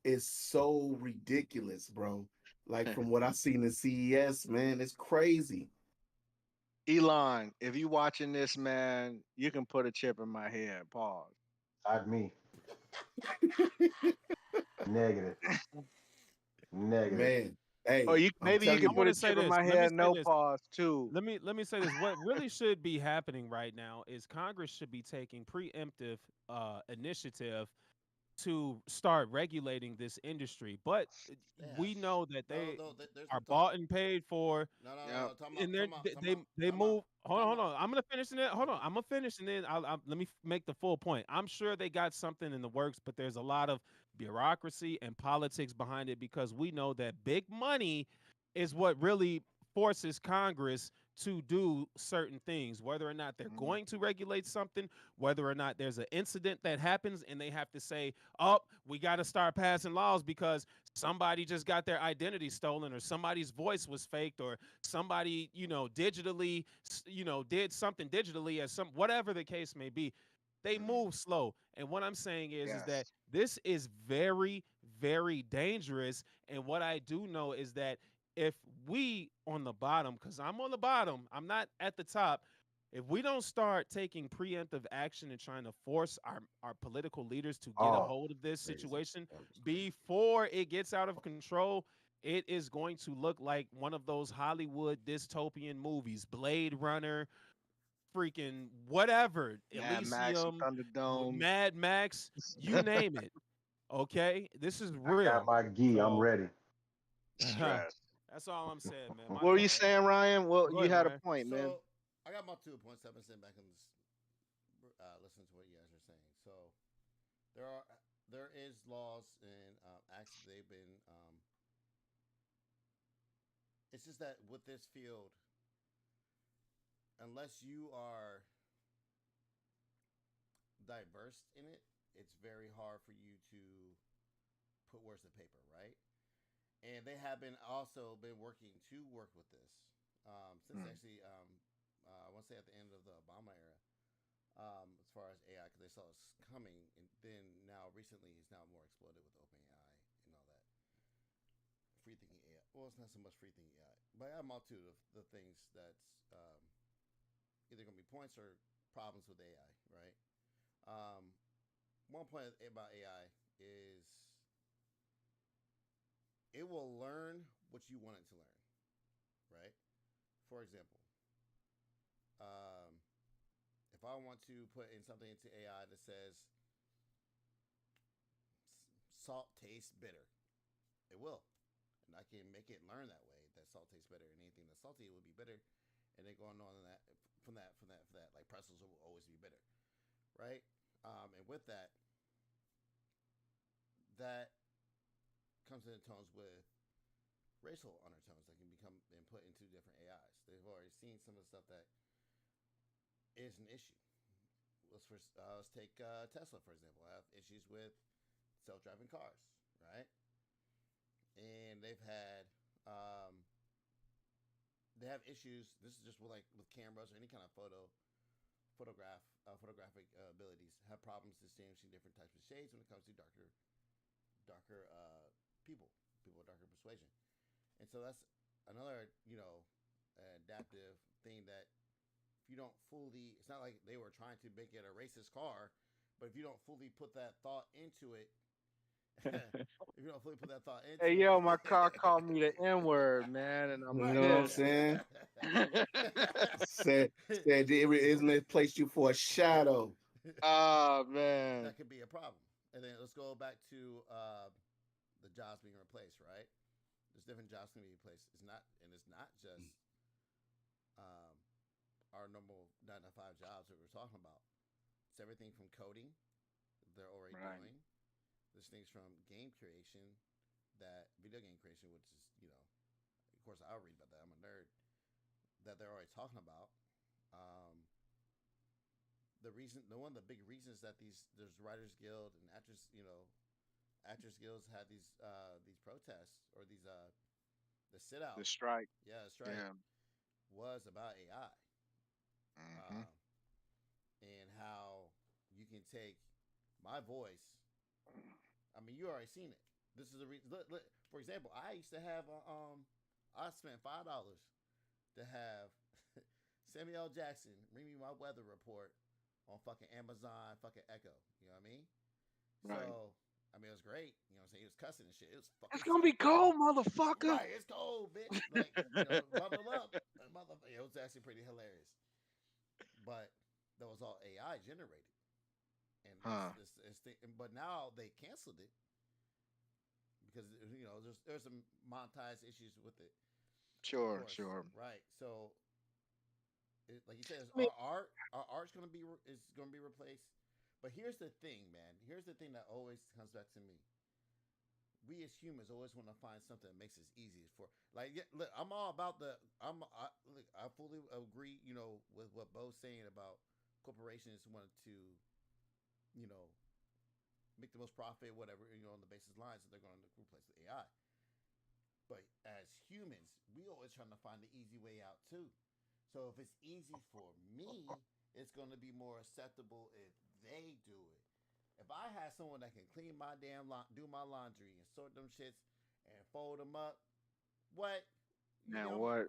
is so ridiculous, bro. Like from what I seen in CES, man, it's crazy. Elon, if you watching this, man, you can put a chip in my head. Pause. Not me. Negative. Negative. Man, Or hey, you I'm maybe you telling could I you, put want a to say chip in this. my Let me head. say No this. pause too. Let me say this. What really should be happening right now is Congress should be taking preemptive initiative to start regulating this industry. But They have we know that no, they no. There's are been talk. bought and paid for, No, no, no, Yeah. no. Talking and about, they talking about, they talking they about, they talking about, move. Hold on, talking hold about. on. I'm gonna finish and then hold on. Okay. I'm gonna finish and then let me make the full point. I'm sure they got something in the works, but there's a lot of bureaucracy and politics behind it because we know that big money is what really forces Congress to do certain things, whether or not they're Mhm. going to regulate something, whether or not there's an incident that happens and they have to say, oh, we got to start passing laws because somebody just got their identity stolen or somebody's voice was faked or somebody, digitally, did something digitally as some whatever the case may be. They Mhm. move slow. And what I'm saying is that Yes. this is very, very dangerous. And what I do know is that if we on the bottom, because I'm on the bottom, I'm not at the top. If we don't start taking preemptive action and trying to force our political leaders to get a Oh, hold of this crazy. situation That was crazy. before it gets out of control, it is going to look like one of those Hollywood dystopian movies, Blade Runner, freaking whatever, Mad Max and Elysium, Thunderdome. Mad Max, you name it. Okay, this is I got real. my gi. I'm So ready. Stress. that's all I'm saying, man. My What were you bad. saying, Ryan? Well, Go you ahead, had a Ryan. point, man. So I got my 2 points. I've been sitting back and just listening to what you guys are saying. So there are there is laws and acts that they've been. It's just that with this field, unless you are diverse in it, it's very hard for you to put words to paper, right? And they have been also been working to work with this since Mm. actually I want to say at the end of the Obama era, as far as AI, because they saw it's coming, and then now recently he's now more exploded with OpenAI and all that free thinking AI. Well, it's not so much free thinking AI, but a multitude of the things that's either going to be points or problems with AI, right? Um, One point about AI is it will learn what you want it to learn, right? For example, um, if I want to put in something into AI that says salt tastes bitter, it will. And I can make it learn that way that salt tastes better, and anything that's salty will be bitter. And then going on that from that, like pretzels will always be bitter, right? And with that, that comes into tones with racial undertones that can become and put into different AIs. They've already seen some of the stuff that is an issue. Let's take Tesla for example. I have issues with self-driving cars, right? And they have issues. This is just with cameras or any kind of photographic abilities. Have problems distinguishing different types of shades when it comes to darker people with darker persuasion. And so that's another adaptive thing that if you don't fully, it's not like they were trying to make it a racist car, but if you don't fully put that thought into it, if you don't fully put that thought Hey, into yo, my car it, called me the N word, man, and I'm You right? know what I'm pissed. saying? Said it misplaced you for a shadow. Oh man. That could be a problem. And then let's go back to the jobs being replaced, right? There's different jobs can be replaced. It's not just um, our normal 9 to 5 jobs that we're talking about. It's everything from coding they're already Right. doing. There's things from game creation, that video game creation, which is of course I'll read about that. I'm a nerd. That they're already talking about. Um, the one of the big reasons that there's Writers Guild and actors guilds had these protests or these the sit The out, strike. yeah, strike, Yeah. was about AI, Hmm. um, and how you can take my voice. I mean, you already seen it. This is a reason. For example, I used to have I spent $5 to have Samuel L. Jackson read me my weather report on fucking Amazon fucking Echo. You know what I mean? Right. So I mean, it was great. You know what I'm saying? He was cussing and shit. It was It's fucking gonna be sick. cold, motherfucker. Right, it's cold, bitch. Like, bundle up. It was actually pretty hilarious. But that was all AI generated. And Huh. but now they canceled it because there's some monetized issues with it, of Sure, course. sure. Right. So, like you said, I mean, our art's gonna be replaced. But here's the thing, man. Here's the thing that always comes back to me. We as humans always want to find something that makes it easy for, like, yeah, look, I'm all about look, I fully agree, with what Bo's saying about corporations wanting to, you know, make the most profit, whatever, on the basis lines that they're going to replace the AI. But as humans, we always trying to find the easy way out too. So if it's easy for me, it's going to be more acceptable if they do it. If I had someone that can clean my do my laundry and sort them shits and fold them up, what? You think man, I'm, what?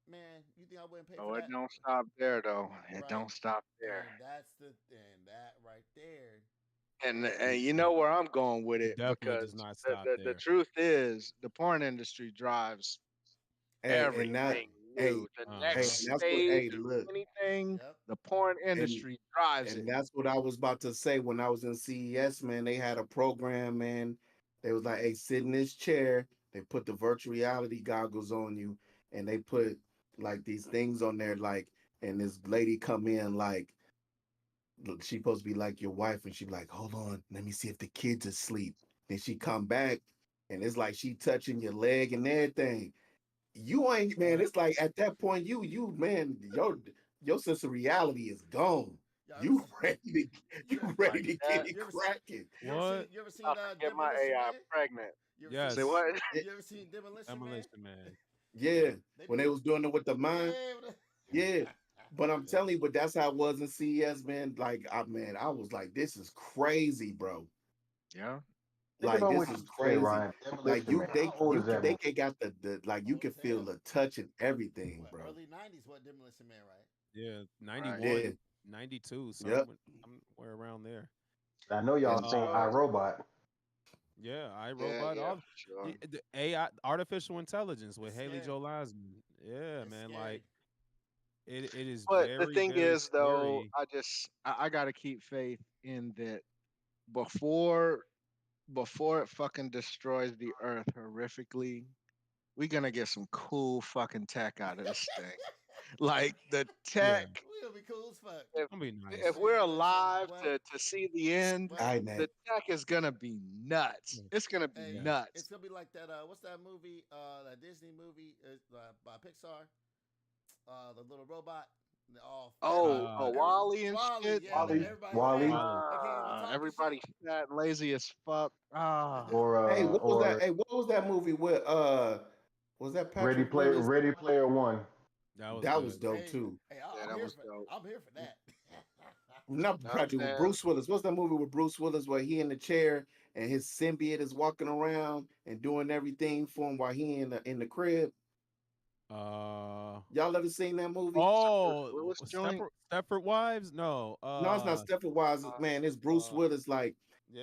man? You think I wouldn't pay for Oh, it that? don't stop there though. It Right? don't stop there. And that right there. And you know where I'm going with it Definitely because does not the, stop the the there. truth is the porn industry drives Hey, and that, everything hey, new. The hey, Uh-huh. next and that's what, stage hey, of look, anything, Yep. the porn and industry drives it. that's what I was about to say when I was in CES, man. They had a program, man. They was like, hey, sit in this chair. They put the virtual reality goggles on you, and they put like these things on there, like, and this lady come in like, look, she supposed to be like your wife, and she be like, hold on, let me see if the kids asleep. Then she come back, and it's like she touching your leg and everything. You ain't, man. Right. It's like at that point, you man, your sense of reality is gone. Y'all ever You see- ready to you, you ready Like to that. get it you ever see cracking? What? you ever seen I could get my Demolition AI Man? pregnant. You ever seen Say Yes. what? Yeah, you ever seen Demolition Man? Demolition Man. yeah. They When do they was doing it with the mine, yeah. yeah. But I'm Yeah. telling you, but that's how it was in CES, man. Like, I was like, this is crazy, bro. Yeah. Like, Thinking on this what is you say, crazy. Ryan. Like Demolition you, Man. they, How old you is can, that movie? they got the like, you Old can as feel hell. the touch and everything, What bro. early '90s? What Demolition Man, right? Yeah. Right. Yeah, 91, 92, yep. somewhere around there. I know y'all And seen Uh, iRobot. yeah, Yeah, iRobot, yeah, all for sure. the AI, artificial intelligence with It's Haley scary. Joel Osment. Yeah, It's man, scary. like it is But the very, thing very is, though, scary. I gotta keep faith in that before before it fucking destroys the earth horrifically, we're gonna get some cool fucking tech out of this thing. Like the Yeah, tech, We gonna be cool as fuck. if gonna be if nice. we're Man, listen, alive to see the end, what? Skynet. the tech is gonna be nuts. Yeah. It's gonna be Hey, Yeah. it's nuts. gonna be like that. What's that movie? That Disney movie by Pixar. The little robot. And they're all fat. Oh, Uh, Wally and Wally, shit. yeah, but Wally, yeah, everybody fat. Wally, Wally. They can't even talk and Everybody shit. fat and lazy as fuck. Hey, what was that? or Hey, what was that movie with? Was that Ready Patrick Player Willis? Ready Player One. That was That was good. dope Hey, too. hey, Yeah, I'm that here was for. dope. I'm here for that. Not I'm Patrick, with saying, Bruce Willis. What's that movie with Bruce Willis where he in the chair and his symbiote is walking around and doing everything for him while he in the crib? Uh Y'all ever seen that movie? oh, Willis joint. Stepford Wives? No. No, it's not Stephen Wise. Man, it's Bruce Uh, Willis. Like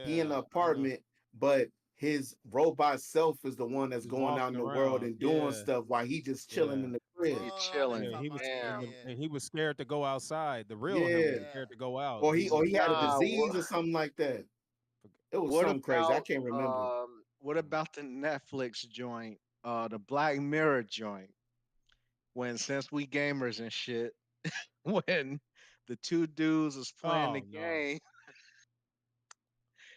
he in yeah, the I know. apartment, but his robot self is the one that's He's going out walking in the world around. and doing Yeah, stuff while he just chilling yeah. in the crib. He Oh, I know you're Yeah, chilling. he talking was about. Yeah, Damn. yeah, and he was scared to go outside. The real him Yeah. was yeah. scared to go out. Or He he had a Nah. disease or something like that. It was What something crazy. I about can't remember. what about the Netflix joint? The Black Mirror joint. When since we gamers and shit, when the two dudes was playing the Oh no. game,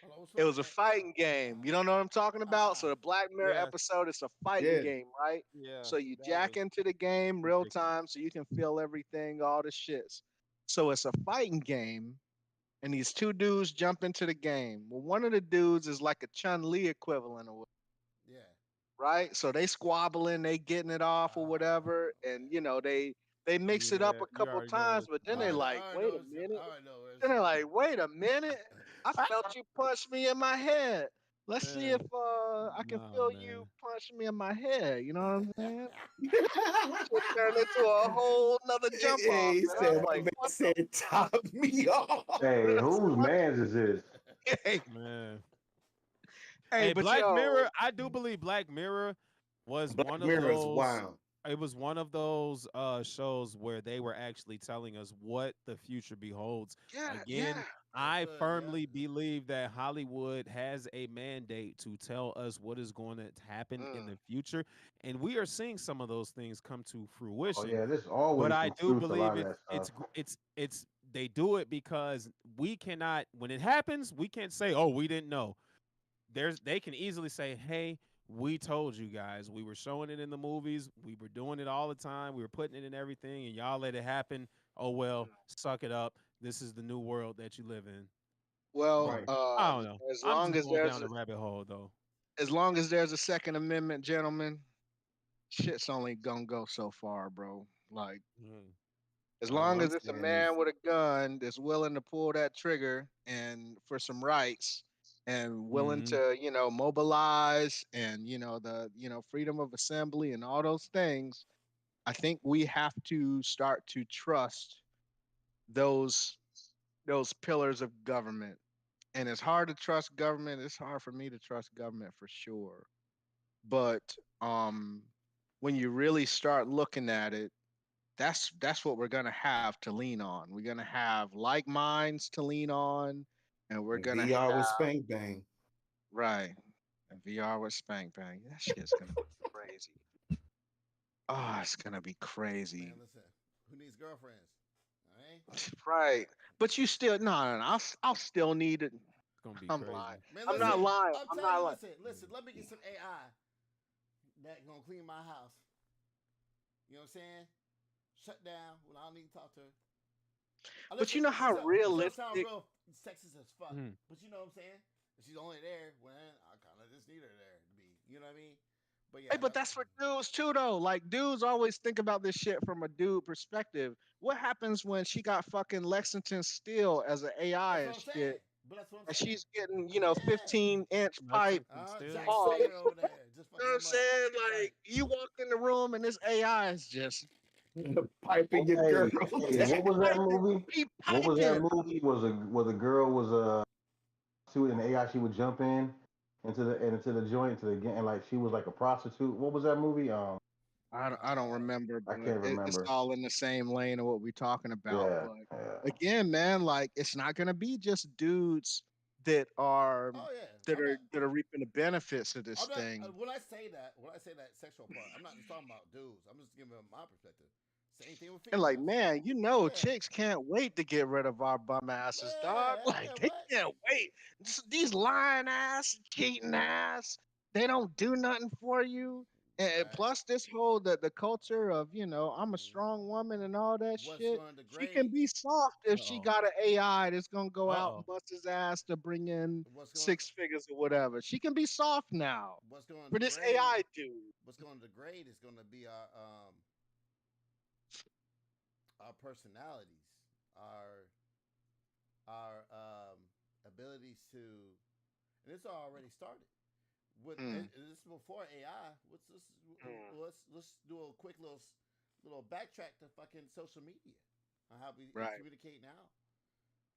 Hold on, which it one? was a fighting game. You don't know what I'm talking about? So the Black Mirror Yes. episode, it's a fighting Yeah. game, right? Yeah. So you That jack was into the game real ridiculous. time so you can feel everything, all the shits. So it's a fighting game, and these two dudes jump into the game. Well, one of the dudes is like a Chun Li equivalent or Yeah. right? So they squabbling, they getting it off or whatever, and Man. they mix it up Yeah, a you couple already know times, what's but then coming they I next. like, already wait know. a minute. I already know where it's Then they're going. like, wait a minute. I felt you punch me in my head. Let's see if Man, I can nah, feel you man. punch me in my head. You know what I'm saying? Shit turned into a whole nother jump off, Hey, he man. I was said, my like, man what the said, top me off. Hey, whose fuck? man's is this? Hey, Man. hey, Hey, but Black yo, Mirror, I do believe Black Mirror was Black one of Mirror is those wild. it was one of those shows where they were actually telling us what the future beholds. yeah, Again, yeah. They I could, yeah. firmly believe that Hollywood has a mandate to tell us what is going to happen in Mm. the future, and we are seeing some of those things come to Oh fruition. yeah, there's But always I some do truth to a believe lot of that stuff. it's they do it because we cannot when it happens, we can't say, "Oh, we didn't know." They can easily say, "Hey, we told you guys. We were showing it in the movies. We were doing it all the time. We were putting it in everything, and y'all let it happen. Oh well, suck it up. This is the new world that you live in." Well, But Right. I don't know. as I'm long just as going there's down the rabbit hole though. a Second Amendment, gentlemen, shit's only gonna go so far, bro. Like, Mm. as All long I'm as it's a saying is, man with a gun that's willing to pull that trigger and for some rights and willing Mhm. to, mobilize and, freedom of assembly and all those things, I think we have to start to trust those those pillars of government. And it's hard to trust government. It's hard for me to trust government for sure. But um when you really start looking at it, that's what we're gonna have to lean on. We're gonna have like minds to lean on, and we're and gonna VR have with Spank Bang. right. And VR with Spank Bang. That shit's gonna be crazy. Oh, it's gonna be Man, crazy. listen. Who needs girlfriends? All right. Right. But you still no. I'll still need it. It's gonna be I'm crazy. lying. Man, I'm listen. not lying. I'm I'm telling not you. lying. Listen. Let me get some AI that gonna clean my house. You know what I'm saying? Shut down when I don't need to talk to her. But you Listen, know how it's gonna sound realistic. real sexist as fuck, Mhm. but you know what I'm saying. She's only there when I kind of just need her there to be. You know what I mean? But Hey, yeah, but that's for dudes too, though. Like dudes always think about this shit from a dude perspective. What happens when she got fucking Lexington Steel as an AI that's what and I'm shit, saying. But that's what I'm and saying. she's getting Yeah. 15-inch pipe Lexington Steel. Jack pause? Slater over there, just You know fucking what I'm him up. saying? Like, Like you walk in the room and this AI is just Piping your Hey, girl hey, down. just what was that piping, movie? keep What was that piping. movie? Was a girl was a suit and AI she would jump into the joint to the and like she was like a prostitute. What was that movie? I don't uh, remember, I but can't it's remember. all in the same lane of what we're talking about. Yeah, But yeah. again, man, like it's not gonna be just dudes that are oh yeah, that are that are reaping the benefits of this I'm not. thing. When I say that sexual part, I'm not just talking about dudes. I'm just giving my perspective. Same thing with And like, females. man, Yeah, chicks can't wait to get rid of our bum asses, dog. man, Like yeah, they what? can't wait. These lying ass, cheating ass, they don't do nothing for you. And Right. plus this whole the culture of, I'm a Mhm. strong woman and all that What's shit. going to She can degrade? be soft if she Uh-oh. got an AI that's gonna go out and Uh-oh. bust his ass to bring in What's going? 6 figures or whatever. She can be soft now. What's going to For this degrade? AI dude. What's going to degrade is going to be our personalities, our our abilities to, and it's already started. Mm, This is before AI. mm, Let's do a quick little backtrack to fucking social media on how we right, communicate now.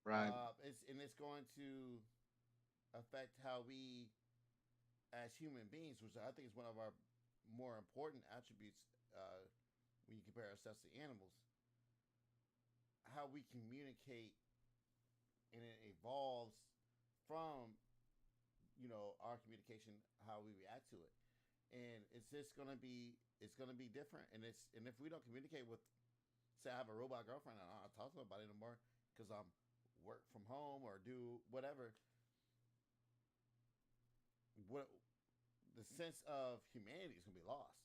right. It's going to affect how we, as human beings, which I think is one of our more important attributes when you compare ourselves to animals, how we communicate and it evolves from our communication, how we react to it, and it's gonna be different, and if we don't communicate with, say, I have a robot girlfriend and I don't talk to her about it anymore because I'm work from home or do whatever, what the sense of humanity is gonna be lost.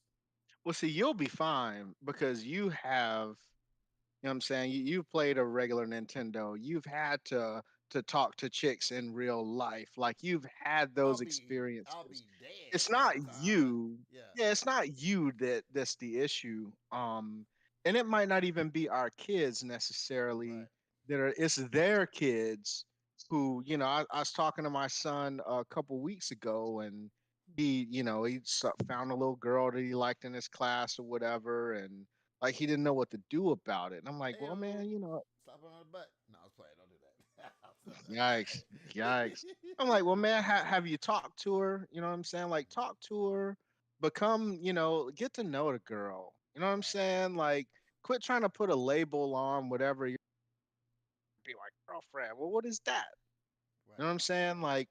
Well, see, you'll be fine because you have, you know what I'm saying? You've played a regular Nintendo. You've had to talk to chicks in real life. Like you've had those I'll experiences. be dead It's by not the time, but you. yeah, Yeah, it's not you that's the issue. And it might not even be our kids necessarily right. that are it's their kids who, I was talking to my son a couple weeks ago and he found a little girl that he liked in his class or whatever, and like he didn't know what to do about it. And I'm like, well, man, Ayo, slap her on the butt. No, I was playing. Don't do that. yikes, yikes. I'm like, well, man, have you talked to her? You know what I'm saying? Like, talk to her, become, get to know the girl. You know what I'm Right, saying? Like, quit trying to put a label on whatever you be like girlfriend. Well, what is that? You right. know what I'm saying? Like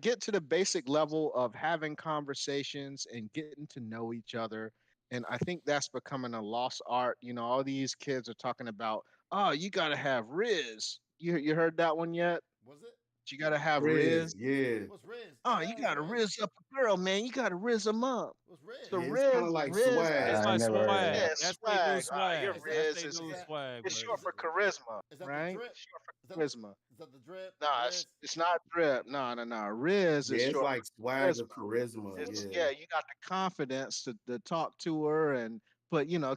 get to the basic level of having conversations and getting to know each other. And I think that's becoming a lost art. All these kids are talking about, oh, you gotta have Riz. You heard that one yet? Was it? You gotta have Riz, Riz. yeah. What's Riz? Oh, you AI is gotta Riz. Riz up a girl, man. You gotta Riz them up. What's So Riz? Yeah, it's kind of like It's swag. I ain't like never heard of swag. Yeah, that. That's they new swag. Your swag. That's Riz they is new Is that swag it's is short version. for it, charisma, is that the right? drip? It's short Is for charisma. that the drip? No, Riz? it's not drip. No, no, no. Riz is Yeah, it's short like for swag or charisma. charisma. So what? It's Yeah. yeah, you got the confidence to talk to her and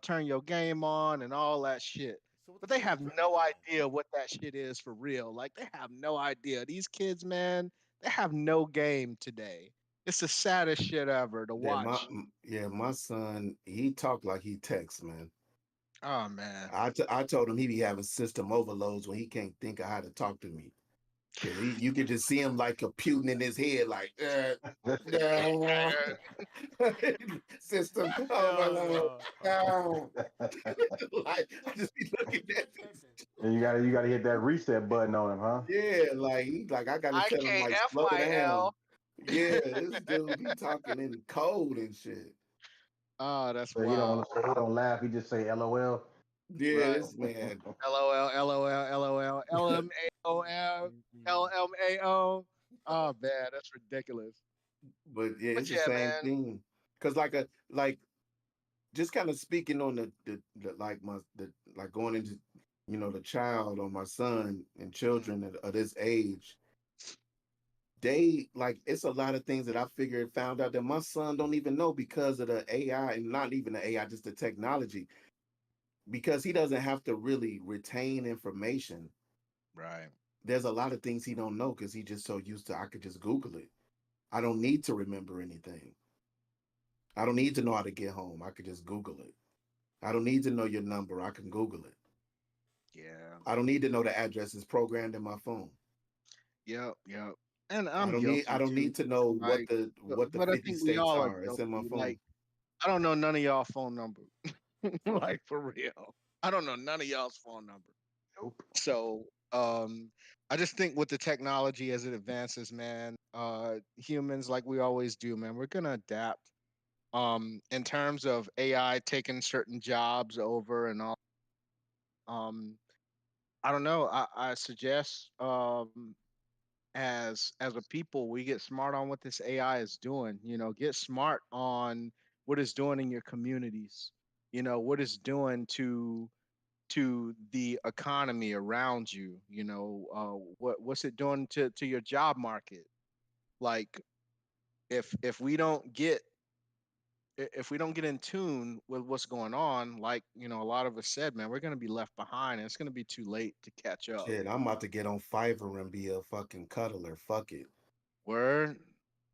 turn your game on and all that shit. So what the But they fuck is have drip no then? idea what that shit is for real. Like they have no idea. These kids, man, they have no game today. It's the saddest shit ever to Yeah, watch. my son, he talk like he texts, man. Oh man. I told him he be having system overloads when he can't think of how to talk to me. Cause you could just see him like computing in his head, like system Hell overload. no. uh, like I just be looking at this. And you gotta hit that reset button on him, huh? Yeah, like I gotta tell him like slow down. IKFYL. Yeah, this dude be talking in code and shit. Oh, that's So he don't wild. want to say he don't laugh. He just say LOL. Yeah, Right. this man. LOL, LOL, LOL, LMAOL, Mm-mm. LMAO. Oh man, that's ridiculous. But yeah, But it's the yeah, same man. thing. Cause like just kind of speaking on the like my the like going into the child or my son and children of this age, they like it's a lot of things that I figured found out that my son don't even know because of the AI, and not even the AI, just the technology. Because he doesn't have to really retain information. Right. There's a lot of things he don't know because he's just so used to I could just Google it. I don't need to remember anything. I don't need to know how to get home. I could just Google it. I don't need to know your number. I can Google it. Yeah. I don't need to know the address is programmed in my phone. Yep. Yep. And I I'm don't need I guilty don't too. need to know Like, what the but I 50 think we states all are are. It's in my guilty. phone. Like, I don't know none of y'all phone number. Like for real. I don't know none of y'all's phone number. Nope. So I just think with the technology as it advances, man, humans like we always do, man, we're gonna adapt. In terms of AI taking certain jobs over and all, um, I don't know. I suggest as a people we get smart on what this AI is doing. Get smart on what it's doing in your communities. What it's doing to the economy around you. What's it doing to your job market? Like if we don't get if we don't get in tune with what's going on, like a lot of us said, man, we're gonna be left behind, and it's gonna be too late to catch up. Shit, I'm about to get on Fiverr and be a fucking cuddler. Fuck it. Word,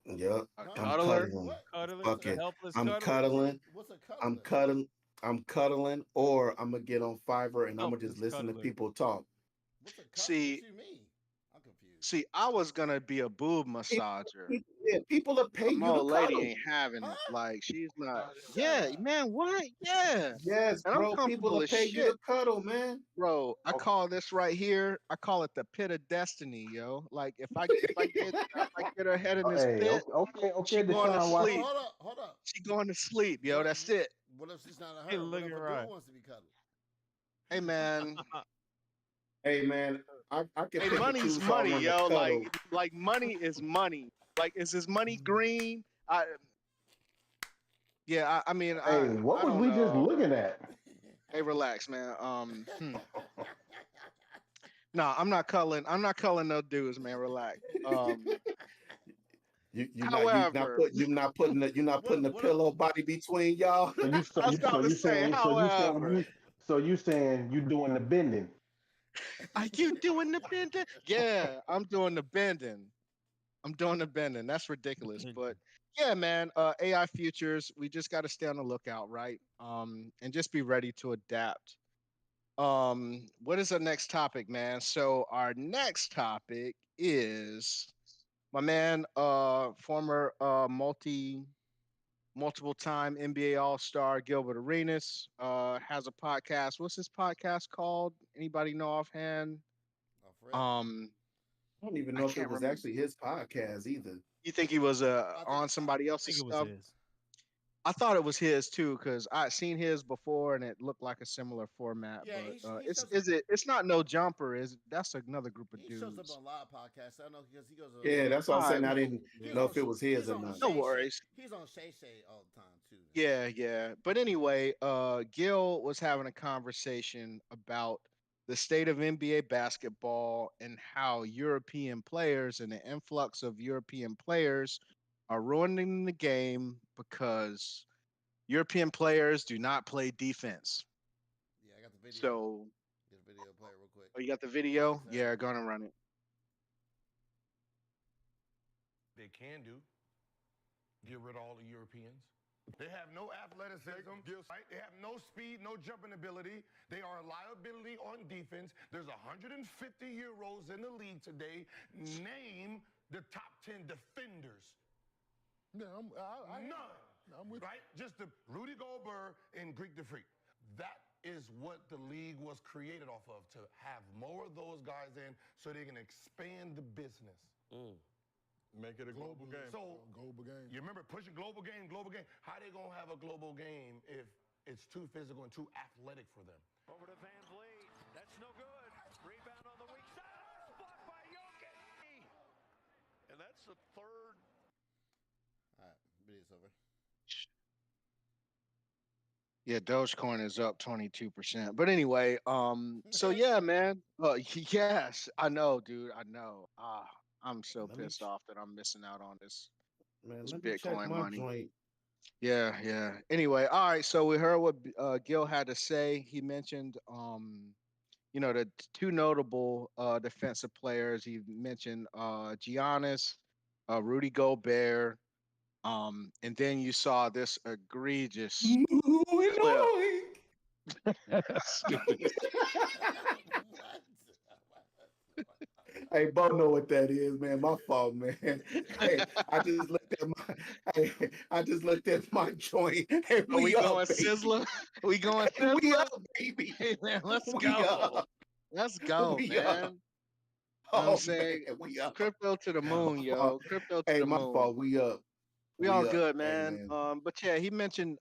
Yep. a Huh? I'm cuddler. cuddling. What? Cuddler, What's Fuck a the it. helpless I'm cuddler. cuddling. what's a I'm cuddler? cuddling. I'm cuddling, or I'm gonna get on Fiverr and I'm gonna just Helpless listen to cuddler. people talk. What's a cut? What See, you mean? I'm confused. I was gonna be a boob People, massager. yeah, people will pay But you my to old lady cuddle. ain't having it. Huh? Like she's not. Shut Yeah, up. man. What? Yeah. Yes, And I'm bro. People comfortable will as pay you to shit, cuddle, man. bro. I Oh, call this right here. I call it the pit of destiny, yo. Like if I get her head in this Hey, pit, okay, she okay, going to Deshaun Well, Watson. sleep. hold up, hold up. She going to sleep, yo. What That's it. what if she's not a Hey, her? What look if at a dude right. wants to be cuddled? Hey, man. hey, man, I can Hey, pick and money's choose who I money, want to yo. Like cuddle. like money is money. Like is this money green? Yeah. I mean Hey, what I was don't we just know. looking at? Hey, relax, man. No, I'm not culling. I'm not culling no dudes, man. Relax. However, You're not putting the what if pillow body between y'all. So you so I was you so about to you say, saying so you saying however, you saying you doing the bending? are you doing the bending? Yeah, I'm doing the bending. I'm doing the bending. That's ridiculous. But yeah, man, AI futures, we just got to stay on the lookout, right? And just be ready to adapt. What is our next topic, man? So our next topic is my man, former multiple time NBA All-Star Gilbert Arenas, has a podcast. What's his podcast called? Anybody know offhand? Oh, for real? Um, I don't even I know if it can't was remember. actually his podcast either. You think he was I think on somebody I else's think it was stuff? his. I thought it was his too because I seen his before and it looked like a similar format. yeah. But He it's shows is it? It's not no jumper. Is that's another group of he shows up dudes. on live podcasts. I know because he goes Yeah, that's what I'm All right, saying. I didn't he Yeah. was know on if it was his he's or on not. no Shay Shay. worries. He's on Shay Shay all the time too. Yeah, yeah. But anyway, Gil was having a conversation about the state of NBA basketball and how European players and the influx of European players are ruining the game because European players do not play defense. Yeah, I got the video. So, Get the video play real quick. oh, you got the video? Yes, sir. Yeah, gonna run it. They can do. Get rid of all the Europeans. They have no athleticism, right? They have no speed, no jumping ability. They are a liability on defense. There's 150 Euros in the league today. Name the top 10 defenders. No, None. I'm with Right? Just the Rudy Gobert and Greek the Freak. That is what the league was created off of, to have more of those guys in so they can expand the business. make it a global game. So Global game. you remember pushing global game, global game. How they gonna have a global game if it's too physical and too athletic for them? Over to Van Vliet. That's no good. Rebound on the weak side. Blocked by Jokic. And that's the third. All right, video's over. Yeah, Dogecoin is up 22%. But anyway, so yeah, man. Yes, I know, dude. I know. I'm so Let me pissed off that I'm missing out on this man, let me check Bitcoin my money. joint. Yeah, yeah. Anyway, all right. So we heard what Gil had to say. He mentioned, the two notable defensive players. He mentioned Giannis, Rudy Gobert, and then you saw this egregious clip. Stupid. What? Hey, Bo know what that is, man. My fault, man. Hey, I just looked at my hey, I just looked at my joint and Are we we going up, baby. Sizzler? We going We Sizzler? up, baby. Hey man, let's We go. up. Let's go, We up. man. You know what I'm Oh saying? man, we up. Crypto to the My moon, fault. yo. Crypto to Hey, the my moon. fault. We up. We all We up. good, Hey man. man. But yeah, he mentioned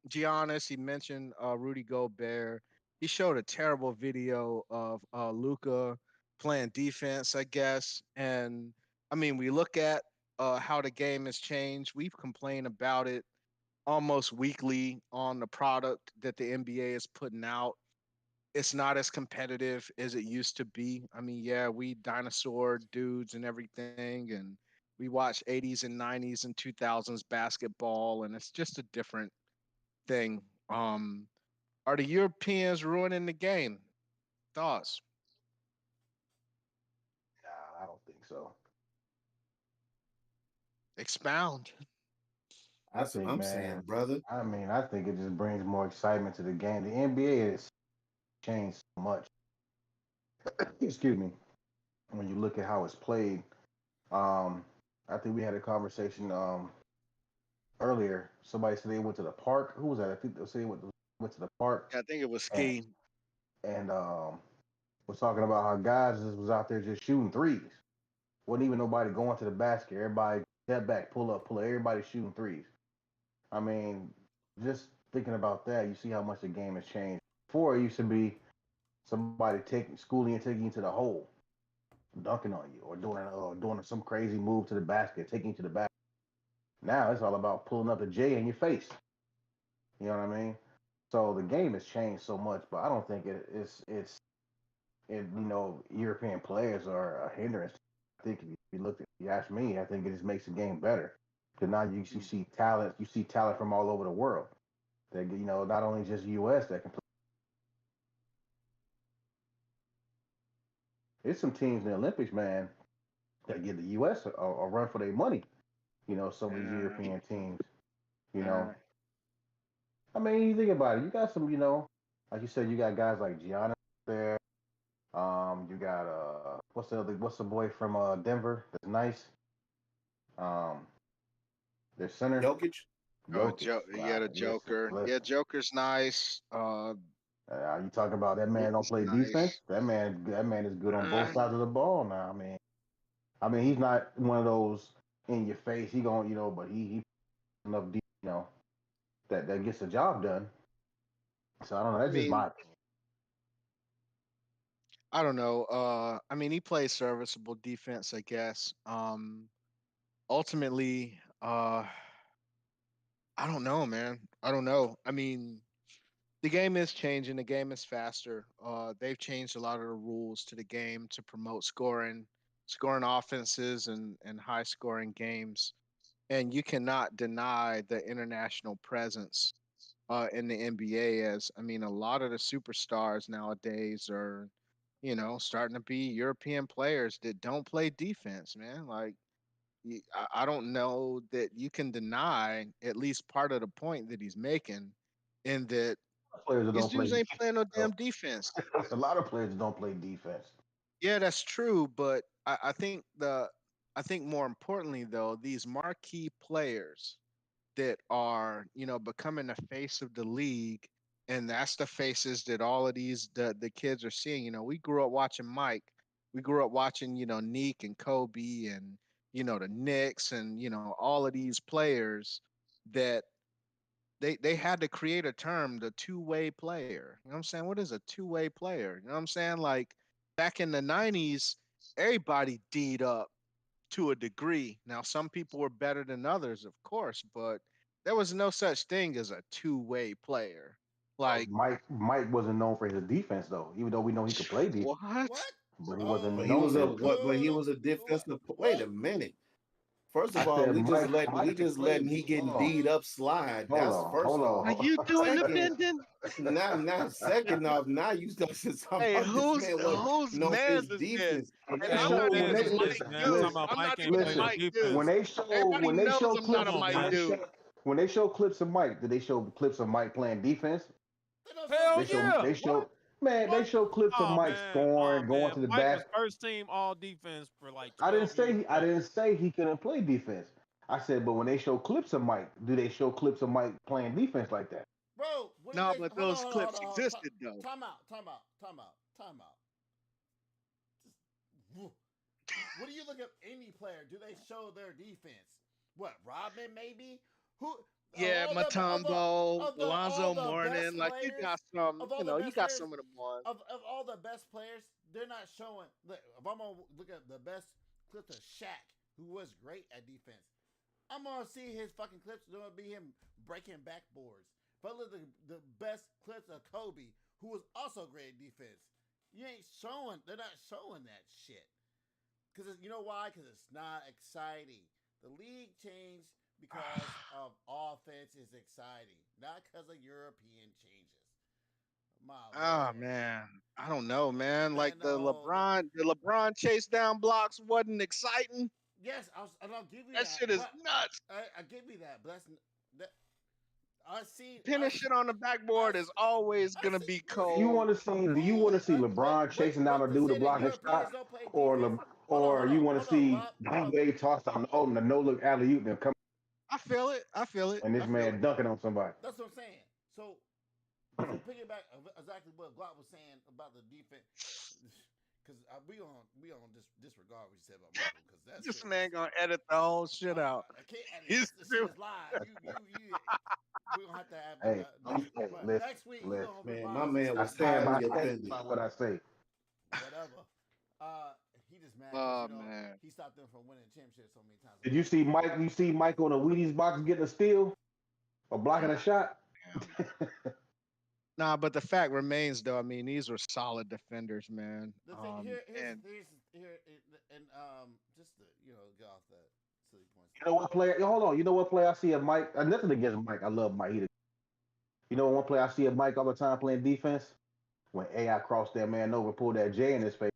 Giannis. He mentioned Rudy Gobert. He showed a terrible video of Luca playing defense, I guess. And I mean, we look at how the game has changed. We've complained about it almost weekly on the product that the NBA is putting out. It's not as competitive as it used to be. I mean, yeah, we dinosaur dudes and everything, and we watch 80s and 90s and 2000s basketball, and it's just a different thing. Are the Europeans ruining the game? Thoughts? Nah, I don't think so. Expound. I That's what think, I'm saying, man. brother. I mean, I think it just brings more excitement to the game. The NBA has changed so much. Excuse me. When you look at how it's played, um, I think we had a conversation earlier. Somebody said they went to the park. Who was that? I think they said they went to the park I think it was and Ski. and was talking about how guys just was out there just shooting threes. Wasn't even nobody going to the basket. Everybody step back, pull up, pull up. Everybody shooting threes. I mean, just thinking about that, you see how much the game has changed. Before it used to be somebody taking schooling and taking you to the hole, dunking on you, or doing some crazy move to the basket, taking you to the basket. Now it's all about pulling up a J in your face. You know what I mean? So the game has changed so much, but I don't think European players are a hindrance. I think if you ask me, I think it just makes the game better. Because now you see talent from all over the world. That not only just U.S. that can play. There's some teams in the Olympics, man, that give the U.S. a run for their money. Some of these Uh, European teams. You know, uh, I mean, you think about it. You got some, like you said, you got guys like Giannis there. You got what's the boy from Denver that's nice? Um, their center, Jokic. Jokic. Yeah, the Listen, Joker. Yeah, listen. Joker's nice. You talking about that man don't Rudy's play defense? nice. That man is good on both Uh, sides of the ball now. I mean, he's not one of those in your face. He going, but he enough deep, that gets the job done. So I don't know. I That's just mean, my opinion. I don't know. I mean, he plays serviceable defense, I guess. Ultimately, I don't know, man. I don't know. I mean, the game is changing. The game is faster. They've changed a lot of the rules to the game to promote scoring offenses and high scoring games. And you cannot deny the international presence in the NBA. As I mean, a lot of the superstars nowadays are, starting to be European players that don't play defense, man. Like, I don't know that you can deny at least part of the point that he's making, in that Players that these don't play dudes ain't defense. playing no So damn defense. a lot of players that don't play defense. Yeah, that's true, but I think more importantly though, these marquee players that are becoming the face of the league, and that's the faces that all of the kids are seeing. We grew up watching Mike, we grew up watching Neek and Kobe, and the Knicks, and all of these players that they had to create a term, the two-way player. You know what I'm saying? What is a two-way player? You know what I'm saying? Like, back in the 90s, everybody D'd up to a degree. Now, some people were better than others, of course, but there was no such thing as a two-way player. Oh, Like Mike wasn't known for his defense though, even though we know he could play defense, what? What? but he wasn't But he Oh, known was a for it. what? But he was a what? defensive. Wait a What? minute. First I of all, said we Mike could just play letting he defense. getting beat up slide. That's first of Are all. you doing the Second, bending? now second off, now you start to talk Hey, about this man was whose known for his man's is this? defense. And Hey, I'm Whose not when man's even they a is this, Mike listen, man? Talking dude. about I'm Mike not ain't even a play no listen, Mike defense. dude. Everybody when they knows show I'm not clips a Come on, Mike when they man. dude. show when they show clips of Mike, do they show clips of Mike playing defense? They don't show Hell They clips. show yeah. they What? show man, they What? show clips of Oh Mike man. Oh scoring, going man. to the Mike was back. first team all defense for like 12 years I straight. didn't say he couldn't play defense. I said, but when they show clips of Mike, do they show clips of Mike playing defense like that? Bro, what did No, they but hold on, those hold on, hold clips on, hold on. existed though. Time out, time out, time out, time out. Just, what do you look at any player? Do they show their defense? What, Rodman maybe? Who of Yeah, all the Matumbo, all Alonzo the best Mourning, like you players, got some, of all the you best got players, some of them ones. of all the best players, they're not showing. Look, if I'm gonna look at the best clips of Shaq, who was great at defense, I'm gonna see his fucking clips. It's gonna be him breaking backboards. If I look at the best clips of Kobe, who was also great at defense, you ain't showing. They're not showing that shit. Because you know why? Because it's not exciting. The league changed because of offense is exciting, not because of European changes. My Ah lord, man, I don't know, man. Like man, no. The LeBron chase down blocks wasn't exciting. Yes, I'll give you That that, shit is but nuts. I give you that. But that. I see. Pinning shit on the I, backboard is always I gonna see. be Do you Listen, cold. want to see? Do you want to cool. see LeBron chasing down a But to dude to say that block a Europeans shot, don't play or defense. or you want to see Hold D on. Wade toss down the no look alley oop and come I feel it. I feel it. and this I feel man it. dunking on somebody? That's what I'm saying. So to piggyback exactly what Glock was saying about the defense, because we on disregard what you said about Michael, because that This shit man was. gonna edit the whole shit out. I can't edit He's this. Shit stupid. is live. You. We're gonna have to have Hey, hey, listen, next week. You're listen. gonna Man, remind my us of man shit. I was stand highly by offended. what I say. Whatever. He just mad because Oh man. he stopped them from winning championships so many times. Did you see Mike? You see Mike on a Wheaties box getting a steal or blocking a shot? Nah, but the fact remains though. I mean, these were solid defenders, man. The thing here, And and just to get off that silly points. You know what player? Hold on. You know what player I see of Mike? Nothing against Mike. I love Mike. You know one player I see of Mike all the time playing defense? When AI crossed that man over, pulled that J in his face.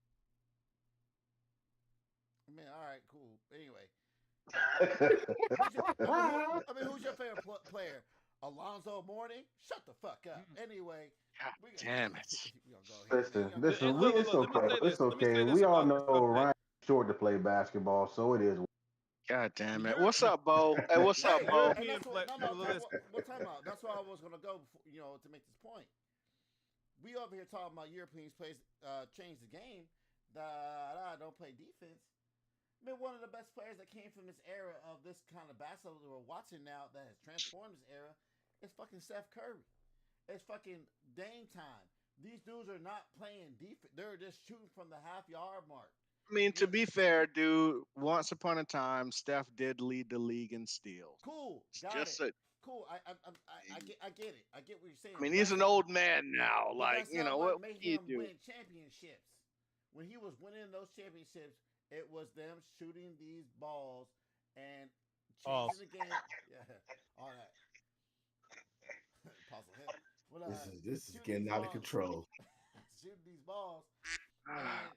I mean, all right, cool. Anyway, who's your favorite player? Alonzo Mourning? Shut the fuck up. Anyway, God we damn it. we gonna go ahead. Listen. Look, It's let me okay. say this. It's Let me okay. say this We all about the know subject. Ryan short to play basketball, so it is. God damn it. Europe, What's up, Bo? Hey, what's up, the Bo? And European that's play. what Listen, what time out. That's where I was gonna go. To make this point. We over here talking about Europeans change the game. Don't play defense. I mean, one of the best players that came from this era of this kind of basketball that we're watching now that has transformed this era is fucking Steph Curry. It's fucking Dame time. These dudes are not playing defense. They're just shooting from the half-yard mark. I mean, to be fair, dude, once upon a time, Steph did lead the league in steals. Cool, It's got just it. Cool, I get it. I get what you're saying. I mean, he's an old man now. But Like, that's not what what made do you him do? win championships. When he was winning those championships, it was them shooting these balls and changing the game. Yeah, all that. Puzzle him. But, This is shooting getting these out of balls- control. shooting these balls.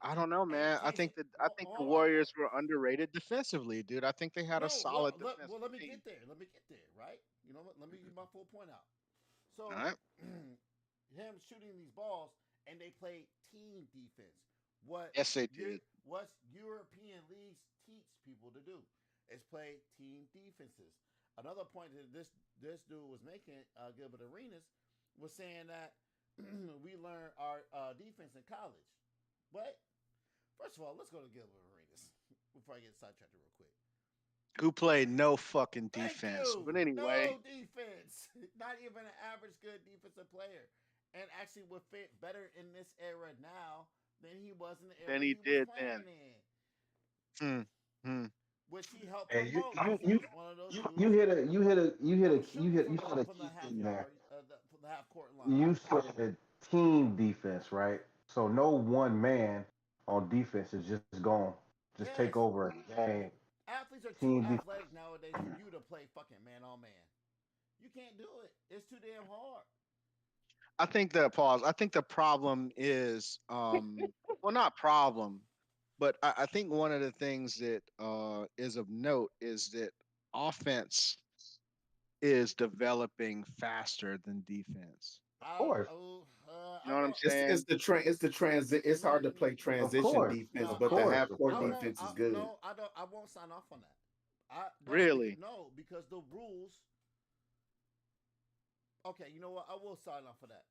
I don't know, man. I think the Hold on. Warriors were underrated defensively, dude. I think they had a solid defensive let me team. get there. Let me get there, right? You know what? Let me get my full point out. So, All right. him shooting these balls, and they play team defense. Yes, they did. What European leagues teach people to do is play team defenses. Another point that this dude was making, Gilbert Arenas, was saying that we learn our defense in college. What? First of all, let's go to Gilbert Arenas before I get sidetracked real quick. Who played no fucking Thank defense. you. But anyway, No defense. Not even an average good defensive player. And actually would fit better in this era now than he was in the era Than he he did was playing then. in. which he helped And you promote you because he you was one of those you dudes you hit a you hit a you hit that a was you shooting hit you said a from the key half thing there. yard, from the half court line. You said team defense, right? So no one man on defense is just going just take Yes, over a game. athletes are too Team defense. athletic nowadays for you to play fucking man on man. You can't do it. It's too damn hard. I think the pause. I think the problem is, well, not problem, but I think one of the things that is of note is that offense is developing faster than defense. Of course. You know what I'm It's saying? the transit. It's hard to play Of transition course. defense, No, Of but the course. half Of court I course. won't. defense is good. No, I don't. I won't sign off on that. Really? No, because the rules. Okay, you know what? I will sign off for that.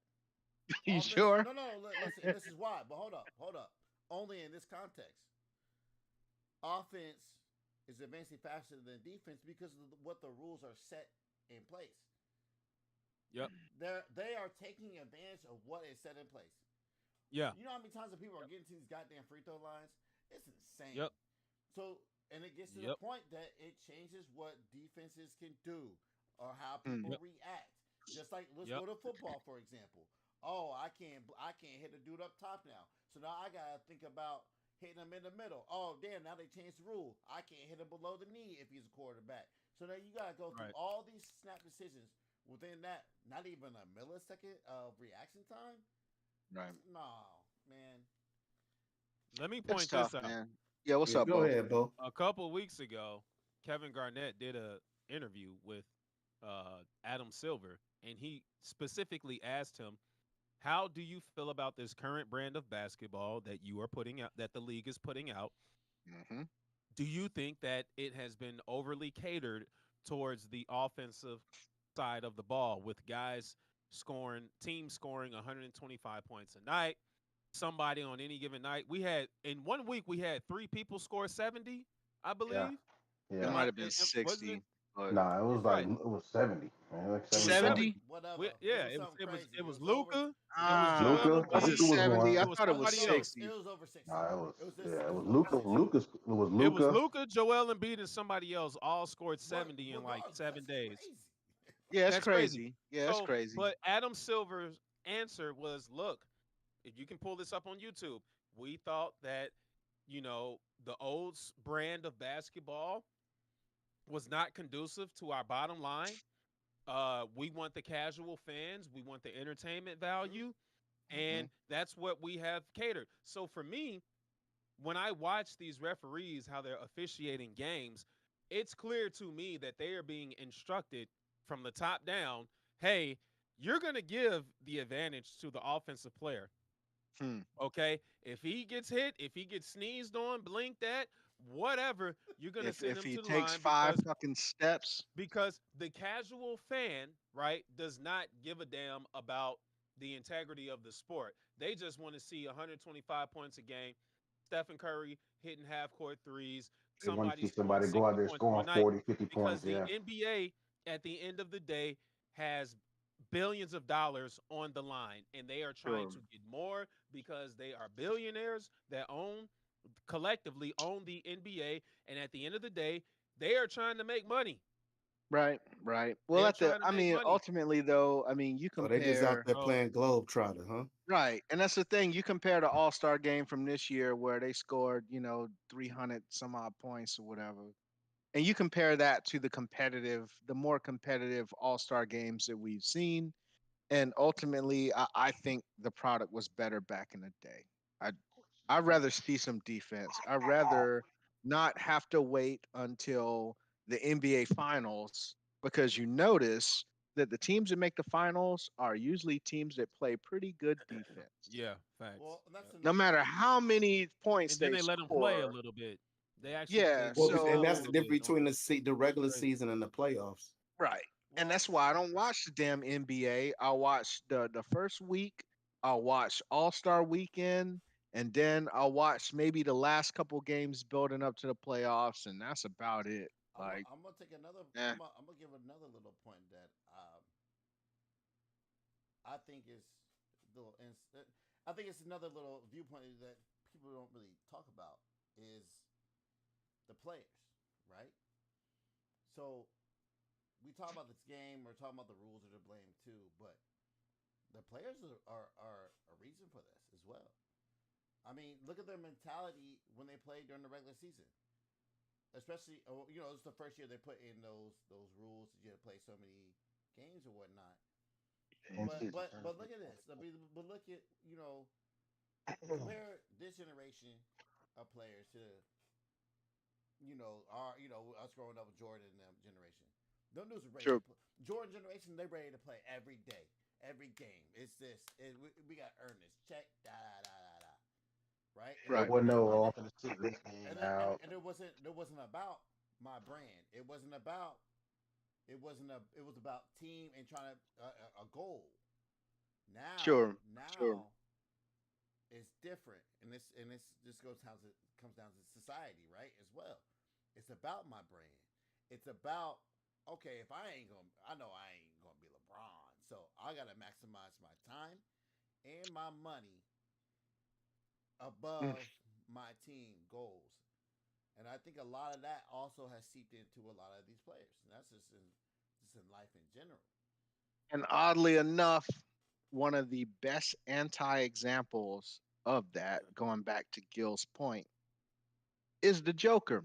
You Offense. sure? No, no. Listen, and this is why. But hold up. Only in this context, offense is advancing faster than defense because of what the rules are set in place. Yep. They are taking advantage of what is set in place. Yeah. You know how many times that people are getting to these goddamn free throw lines? It's insane. Yep. So, and it gets to the Yep. point that it changes what defenses can do or how Mm. people Yep. react. Just like let's Yep. go to football for example. Oh, I can't hit a dude up top now. So now I gotta think about hitting him in the middle. Oh damn, now they changed the rule. I can't hit him below the knee if he's a quarterback. So now you gotta go through Right. all these snap decisions within that not even a millisecond of reaction time. Right. No, man. Let me It's point this tough, out. man. Yeah, what's Yeah, up, go Bo? ahead, Bo. A couple weeks ago, Kevin Garnett did a interview with Adam Silver, and he specifically asked him, "How do you feel about this current brand of basketball that you are putting out, that the league is putting out? Hmm. Do you think that it has been overly catered towards the offensive side of the ball with guys teams scoring 125 points a night? Somebody on any given night. We had in one week we had 3 people score 70, I Yeah. believe. It Am Yeah. might I? have been Wasn't it? 60, but Nah, it was like Right. it was 70, man. Like It was 70 plus. 70. 70? Whatever. Yeah, It was something it was crazy. it It was was over. Luca, it was Ah, Joel Luca, I was think it it Embiid, was 70? one. I it was thought it was somebody else. It 60. was over 60. Nah, it was It was this. yeah, it It was was over Luca. 60. It was It was Luca. Luca, Joel Embiid, and somebody else all scored But 70 in like regardless, 7 days. that's crazy. Yeah, it's That's crazy. crazy. Yeah, it's So, crazy. but Adam Silver's answer was, look, if you can pull this up on YouTube, we thought that, the old brand of basketball was not conducive to our bottom line. We want the casual fans, we want the entertainment value, Hmm. and that's what we have catered. So for me, when I watch these referees, how they're officiating games, it's clear to me that they are being instructed from the top down, hey, you're going to give the advantage to the offensive player. Hmm. Okay. If he gets hit, if he gets sneezed on, blinked at, whatever, you're going to send If him he to the takes line five fucking steps, because the casual fan, right, does not give a damn about the integrity of the sport. They just want to see 125 points a game, Stephen Curry hitting half court threes, They want to somebody see scoring somebody go out 60 there points scoring one night 40, 50 because points. the Yeah. NBA at the end of the day has billions of dollars on the line and they are trying sure. to get more because they are billionaires that collectively own the NBA, and at the end of the day they are trying to make money. Right, right. Well, They're trying to make money. ultimately though, I mean, you So they just out compare, there So playing Globetrotter, huh? right, and that's the thing. You compare the All Star game from this year where they scored, 300 some odd points or whatever, and you compare that to the more competitive All Star games that we've seen, and ultimately, I think the product was better back in the day. I I'd rather see some defense. I'd rather not have to wait until the NBA finals because you notice that the teams that make the finals are usually teams that play pretty good defense. yeah, facts. Well, that's Yep. No another. matter how many points And then they they let them play a score. little bit. They Yeah, Well, loosen and up a that's so the little bit. difference Don't between they? the regular Crazy. season and the playoffs. right. And Well, that's why I don't watch the damn NBA. I'll watch the first week, I'll watch All-Star weekend, and then I'll watch maybe the last couple games building up to the playoffs, and that's about it. Like, I'm gonna take another. eh. I'm gonna give another little point that I think is little. I think it's another little viewpoint that people don't really talk about is the players, right? So we talk about this game, we're talking about the rules are to blame too, but the players are a reason for this as well. I mean, look at their mentality when they play during the regular season. Especially, it's the first year they put in those rules that you had to play so many games or whatnot. In But look at this. I mean, but look at compare this generation of players to our us growing up with Jordan and them generation. Them dudes are ready to True. play. Jordan generation, they ready to play every day, every game. It's this. We got to earn this check. Da da da da da. Right? There Right. wasn't no off in the sit this game And out. it wasn't about my brand. It was about team and trying to a goal. Sure. Sure. Now it's different, and this just goes how it comes down to society, right? As well, it's about my brand. It's about, okay, if I know I ain't gonna be LeBron, so I gotta maximize my time and my money above my team goals. And I think a lot of that also has seeped into a lot of these players, and that's just in life in general. And oddly enough, one of the best anti examples of that, going back to Gil's point, is the Joker.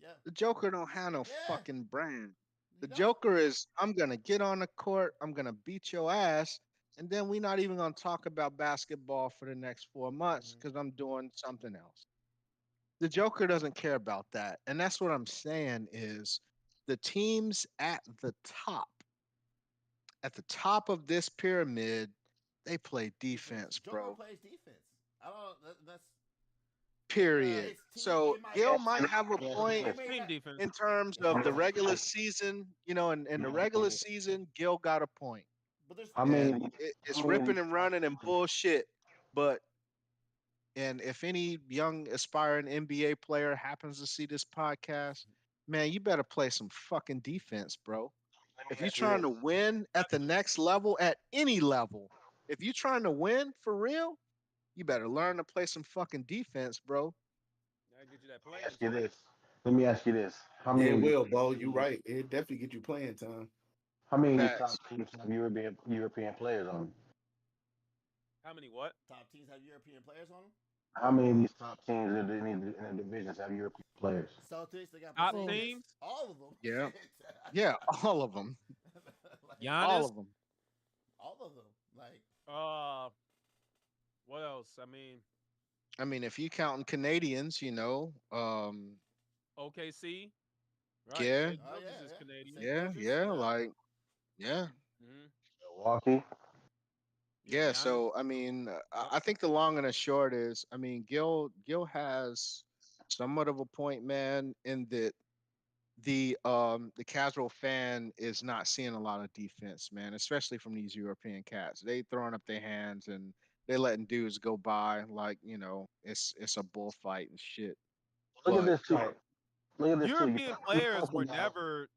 Yeah, The Joker don't have no yeah, fucking brand. you The don't. Joker is, I'm gonna get on the court, I'm gonna beat your ass, and then we're not even gonna talk about basketball for the next 4 months Mm-hmm. because I'm doing something else. The Joker doesn't care about that. And that's what I'm saying is the teams at the top of this pyramid, they play Defense. defense, Joker bro. plays defense. I don't know. That's Period. it's team. So It might Gil be might team. have a Yes, point It yes, may Team not. defense. in terms yes, of the regular yes. season. In the Yes, regular yes. season, Gil got a point. But there's How many? And How it's many of ripping these and top running and teams? bullshit. But and if any young aspiring NBA player happens to see this podcast, man, you better play some fucking defense, bro. Let me If you're ask you trying this. to win at the next level, at any level, if you're trying to win for real, you better learn to play some fucking defense, bro. I get you that Let me playing ask you time. this. Let me ask you this. How Yeah, many it of these will, top Bo. You teams? right. It definitely get you playing time. How many of these top Facts. teams have European players on them? How many what? top teams have European players on them. How many of these top teams in the divisions have European players? Celtics, they got Top Well, Porzingis. teams? All of them. yeah, Shit. yeah, all of them, Like all Giannis. of them. all of them. Like Uh, what else? I mean, I mean, if you counting Canadians, OKC. Right. yeah, Shea oh Gilgis yeah, is yeah. Canadian. St. yeah, Gilgis, yeah, yeah. like, yeah, Hmm. Milwaukee. Yeah, yeah. Giannis. So, I mean, Yep. I think the long and the short is, I mean, Gil has somewhat of a point, man, in that the casual fan is not seeing a lot of defense, man, especially from these European cats. They throwing up their hands and they letting dudes go by like it's a bullfight and shit. Look at But this too. Right. Look at this too. European You players talking were about? never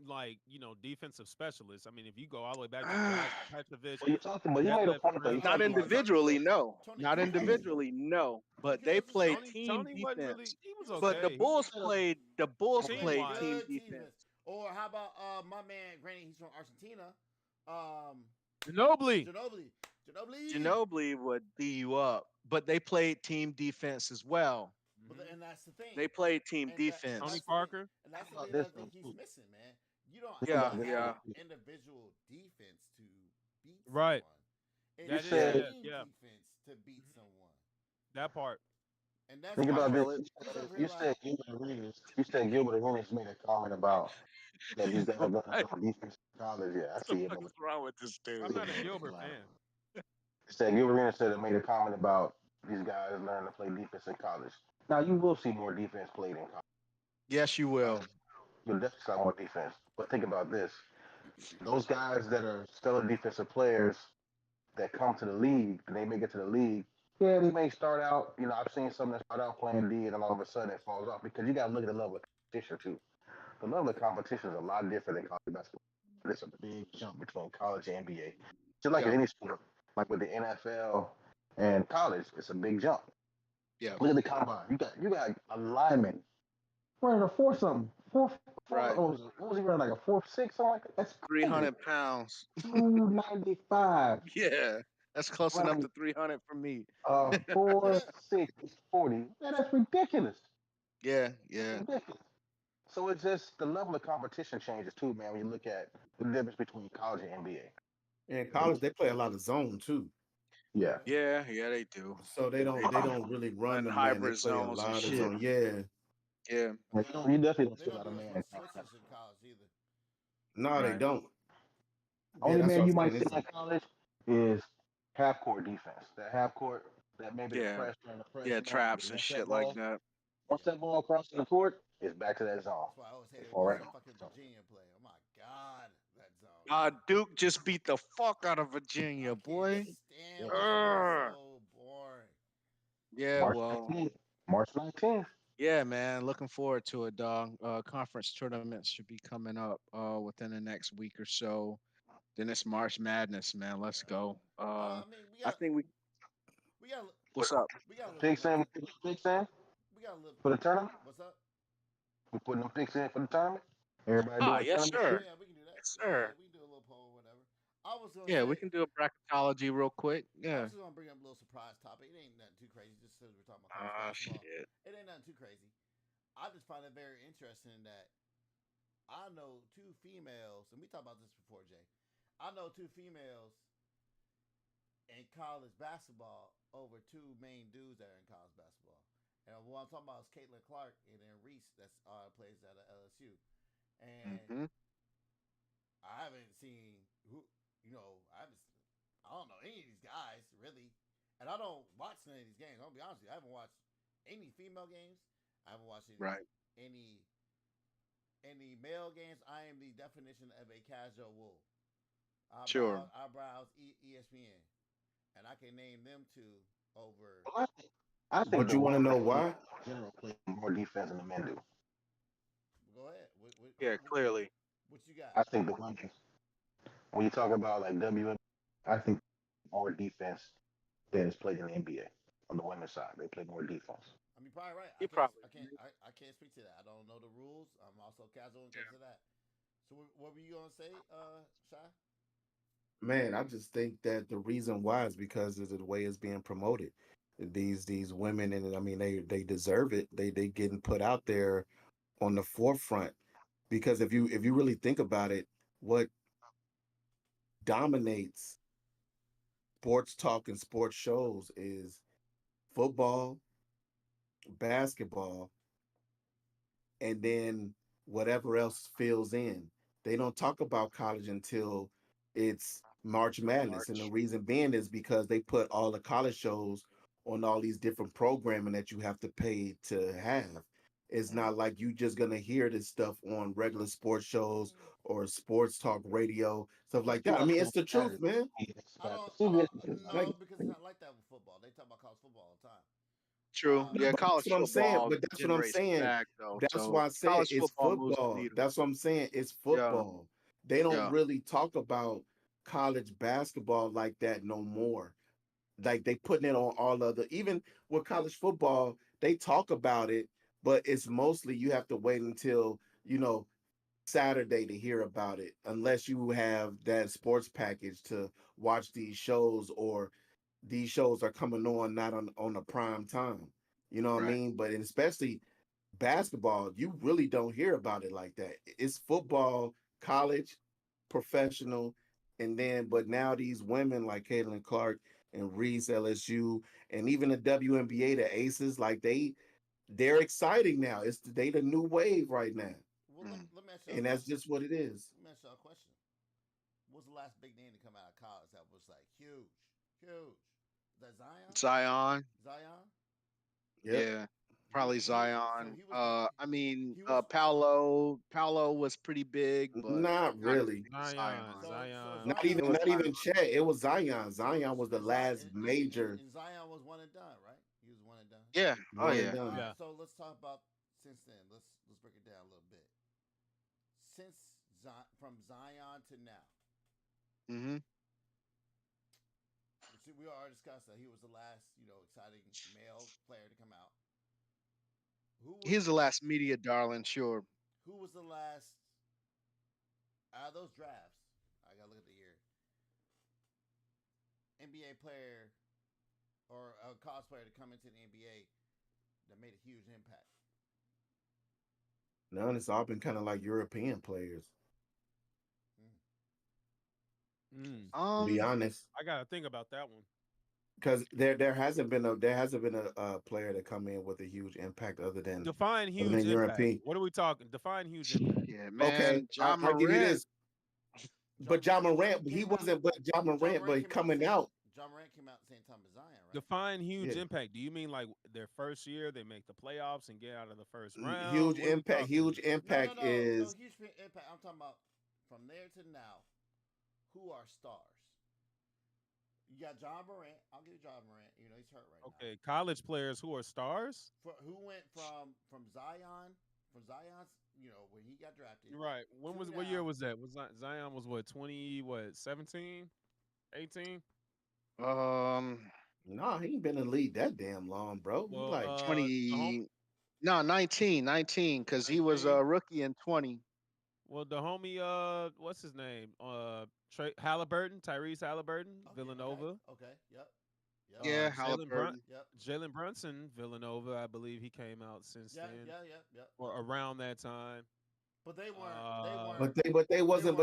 like defensive specialists. I mean, if you go all the way back to Josh Petrovic, Well, you talking, but you made a Detlef point though. You not Schrempf, talking about the individually, no. Tony Not Kukoc. individually, no. Tony But they Kukoc was played Tony team Tony wasn't defense. really. He was But the okay. you Bulls made a played the Bulls He Team played played wise, team good defense. defense. Or how about my man Granny? He's from Argentina. Um, Ginobili. Ginobili. Ginobili. Ginobili would beat you up, but they played team defense as well. Hmm. And that's the thing. They played team And Tony that's defense. the thing. Parker. And that's think the about thing that this I think though he's too. missing, man. You don't Think have Yeah, to about this have yeah, though too. individual defense to beat Right. someone. You It's That is yeah. said yeah team yeah. defense to beat Mhm. someone. That part. And that's think why about I this. feel it. he's over here You like, said Gilbert Arenas. You said Gilbert Arenas made a comment about that these guys learn to What play defense in college. Yeah, I the see it fuck on is wrong with this I'm dude? not a the Gilbert line. fan. It said Gilbert Arenas said it made a comment about these guys learn to play defense in college. Now you will see more defense played in college. Yes, you will. Right? You'll definitely see more defense. But think about this: those guys that are stellar defensive players that come to the league and they make it to the league, yeah, they may start out. I've seen some that start out playing D and then all of a sudden it falls off because you got to look at the level of competition too. The level of competition is a lot different than college basketball. There's a big jump between college and NBA. Just like in Yep, any sport, like with the NFL and college, it's a big jump. yep. Look at the combine. You got a lineman running a four something, four. Right. What was he running, like a 4.6 something like that? That's Three crazy. hundred pounds. 295. Yeah, that's close enough Running to 300 for me. 4.6 is 40. Man, that's ridiculous. Yeah, That's yeah, ridiculous. So it's just the level of competition changes too, man. When you look at the difference between college and NBA. In college, they play a lot of zone too. Yeah. Yeah. yeah, they do. So they They don't they do. don't really run And the man. They hybrid play a zones and lot of shit. zone. Yeah. Yeah, You definitely don't They see a don't lot do of as man much in college. switches in college either. No, they right. don't. Yeah, Only that's what man I'm you might saying. see in college is half court defense. That half court, that maybe the Yeah, pressure and the yeah, pressure man. traps and shit like that. Once that ball crosses the court, it's back to that zone. That's why I always It's hated all right. watching fucking Virginia play. Oh my god, that zone. Duke just beat the fuck out of I Virginia, can't boy. stand Yeah. watching that. It's Ugh. so boring. Yeah, March well, 19th. March 19th. yeah, man. Looking forward to it, dog. Conference tournaments should be coming up within the next week or so. Then it's March Madness, man. Let's Yeah. go. I mean, I think we. we got What's up? we got a little Picks in, momentum. picks in We got a little. for the tournament. What's up? We putting them picks in for the tournament. Everybody Ah, doing yes, tournament sir. shit. Yeah, we can do that. Yes, Yeah, sir. we can do a little poll or whatever. I was gonna Yeah, we say, can do a bracketology real quick. I Yeah. was just gonna bring up a little surprise topic. It ain't nothing too crazy. Just because we're talking about college Ah, basketball, shit. it ain't nothing too crazy. I just find it very interesting that I know two females, and we talked about this before, Jay. I know two females in college basketball over two main dudes that are in college basketball. And what I'm talking about is Caitlin Clark and then Reese that plays at LSU. And Hmm. I haven't seen who, I don't know any of these guys really. And I don't watch any of these games. I'll be honest with you. I haven't watched any female games. I haven't watched Right. any any male games. I am the definition of a casual wolf. Sure. I browse ESPN, and I can name them two over. I think But the you want to women know in why? general play more defense than the men do. Go ahead. Yeah, clearly. What you got? I think the women, when you talk about like I think more defense than is played in the NBA on the women's side. They play more defense. I mean, probably right. You probably I can't speak to that. I don't know the rules. I'm also casual when it comes to that. So what were you gonna say, Shy? Man, I just think that the reason why is because of the way it's being promoted. These women, and I mean they deserve it. They getting put out there on the forefront because if you really think about it, what dominates sports talk and sports shows is football, basketball, and then whatever else fills in. They don't talk about college until it's March Madness. And the March. reason being is because they put all the college shows on all these different programming that you have to pay to have. It's Mm. not like you just gonna hear this stuff on regular sports shows Mm, or sports talk radio, stuff but like that. I mean, it's the truth, Saturday. man. I don't Like know because it's not like that with football. They talk about college football all the time. True. no, Yeah, but that's college what I'm saying. football But that's what I'm generates the saying. bag though. That's So why I said college it's football moves the football. needle. That's what I'm saying. It's Yeah. football. They don't Yeah. really talk about college basketball like that no more. Like they putting it on all other, even with college football, they talk about it, but it's mostly you have to wait until, Saturday to hear about it, unless you have that sports package to watch these shows, or these shows are coming on not on a prime time. You know what I Right. mean? But especially basketball, you really don't hear about it like that. It's football, college, professional, and then but now these women like Caitlin Clark and Reese LSU and even the WNBA, the Aces, like they're exciting now. It's they the new wave right now. Well, Mm. let me ask you a And that's question. just what it is. Let me ask you a question. What's the last big name to come out of college that was like huge, huge? Is that Zion? Zion. Zion? Yep. Yeah. Probably So Zion. he was the I mean, he was Paolo was pretty big, but Not not as really. big as Zion, Zion. so Zion. Not It even Zion was not even Zion. Chet. It was Zion. Zion was the last major And Zion was one and done, right? He was one and done. Yeah. Oh one and yeah. All done. right, Yeah. so let's talk about since then. Let's break it down a little bit. Since from Zion to now, Hmm. we already discussed that he was the last exciting male player to come out. Who was He's the last media darling, sure. the last out of those drafts? I gotta look at the year. NBA player or a cosplayer to come into the NBA that made a huge impact. None. It's all been kind of like European players. Mm. To be Um, honest, I gotta think about that one. because there hasn't been a player to come in with a huge impact Define other huge than impact. European. What are we talking? Define huge impact. yeah, Okay, man. John I'll give you Morant. this. But John Morant, he came out. wasn't. But John John Morant, Morant but came out the coming same. out, John Morant came out at the same time as Zion, right? Define huge yeah, impact. Do you mean like their first year they make the playoffs and get out of the first round? huge What are we impact. talking? Huge No, no, impact no, no. is Huge impact. I'm talking about from there to now. Who are stars? You got John Morant. I'll give you John Morant. You know he's hurt right now. Okay, college players who are stars. Who went from Zion from Zion's when he got drafted Right. When to was what year now. was that? Was Zion was what 20 what 17, 18? Um, nah. He ain't been in the league that damn long, bro. He Well, like the home 20. No, 19, because he was 19. a rookie in 20. Well, the homie, what's his name? Halliburton, Tyrese Halliburton, Okay, okay, Villanova. okay. Yep, yep, Yeah, Jalen Halliburton. yep, Jalen Brunson, Villanova. I believe he came out since yeah, then yeah, yep, yep. or around that time. But they weren't. They Uh, weren't.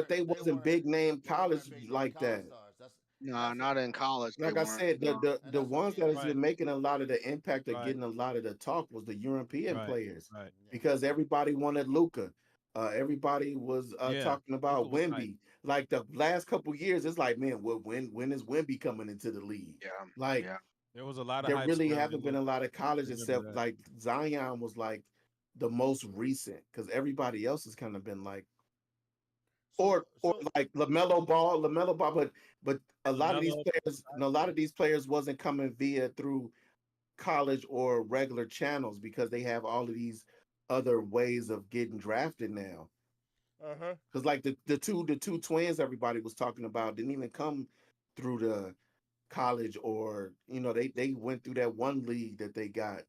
they They wasn't weren't. big name They college weren't big name like college that. stars. Nah, That's what. not in college. They Like I weren't. said, No. And the that's what I'm ones getting that at. has right, been making a lot of the impact of right, getting a lot of the talk was the European right, players right. Yeah, because everybody wanted Luca. Everybody was Yeah, talking Luka about was hype. Wemby. Like the last couple years, it's like, man, when is Wemby coming into the league? Yeah, Like yeah. There was a lot of there hype really surrounding haven't been a Luka. lot of I college remember except that. like Zion was like the most recent because everybody else has kind of been like or so like Lamelo Ball, but a lot of these Lamelo, players, a lot of these players wasn't coming via through college or regular channels because they have all of these other ways of getting drafted now. uh-huh. Because like the two twins everybody was talking about didn't even come through the college or they went through that one league that they got.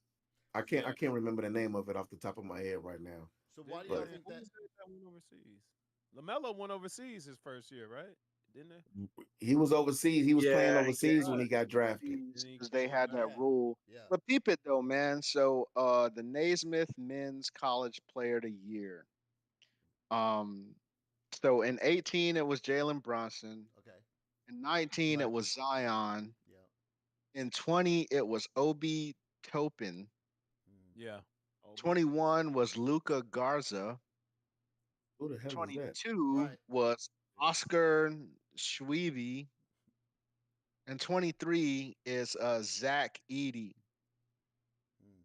I yeah. can't remember the name of it off the top of my head right now. So why do Didn't y'all But think who that? was it that went overseas? Lamelo went overseas his first year, right? Didn't they? he was overseas. He was playing Yeah, overseas when Right. he got drafted. Then he because they came had back. that Yeah, rule. yeah. But peep it though, man. So the Naismith Men's College Player of the Year. Um so in 18 it was Jalen Brunson. Okay. In 19 it Right. was Zion. Yeah. In 20 it was Obi Topin. Mm. Yeah. Obi. 21 was Luca Garza. Who the hell is that? 22 Right. was Oscar Schwebe. And 23 is Zach Eady. Mm.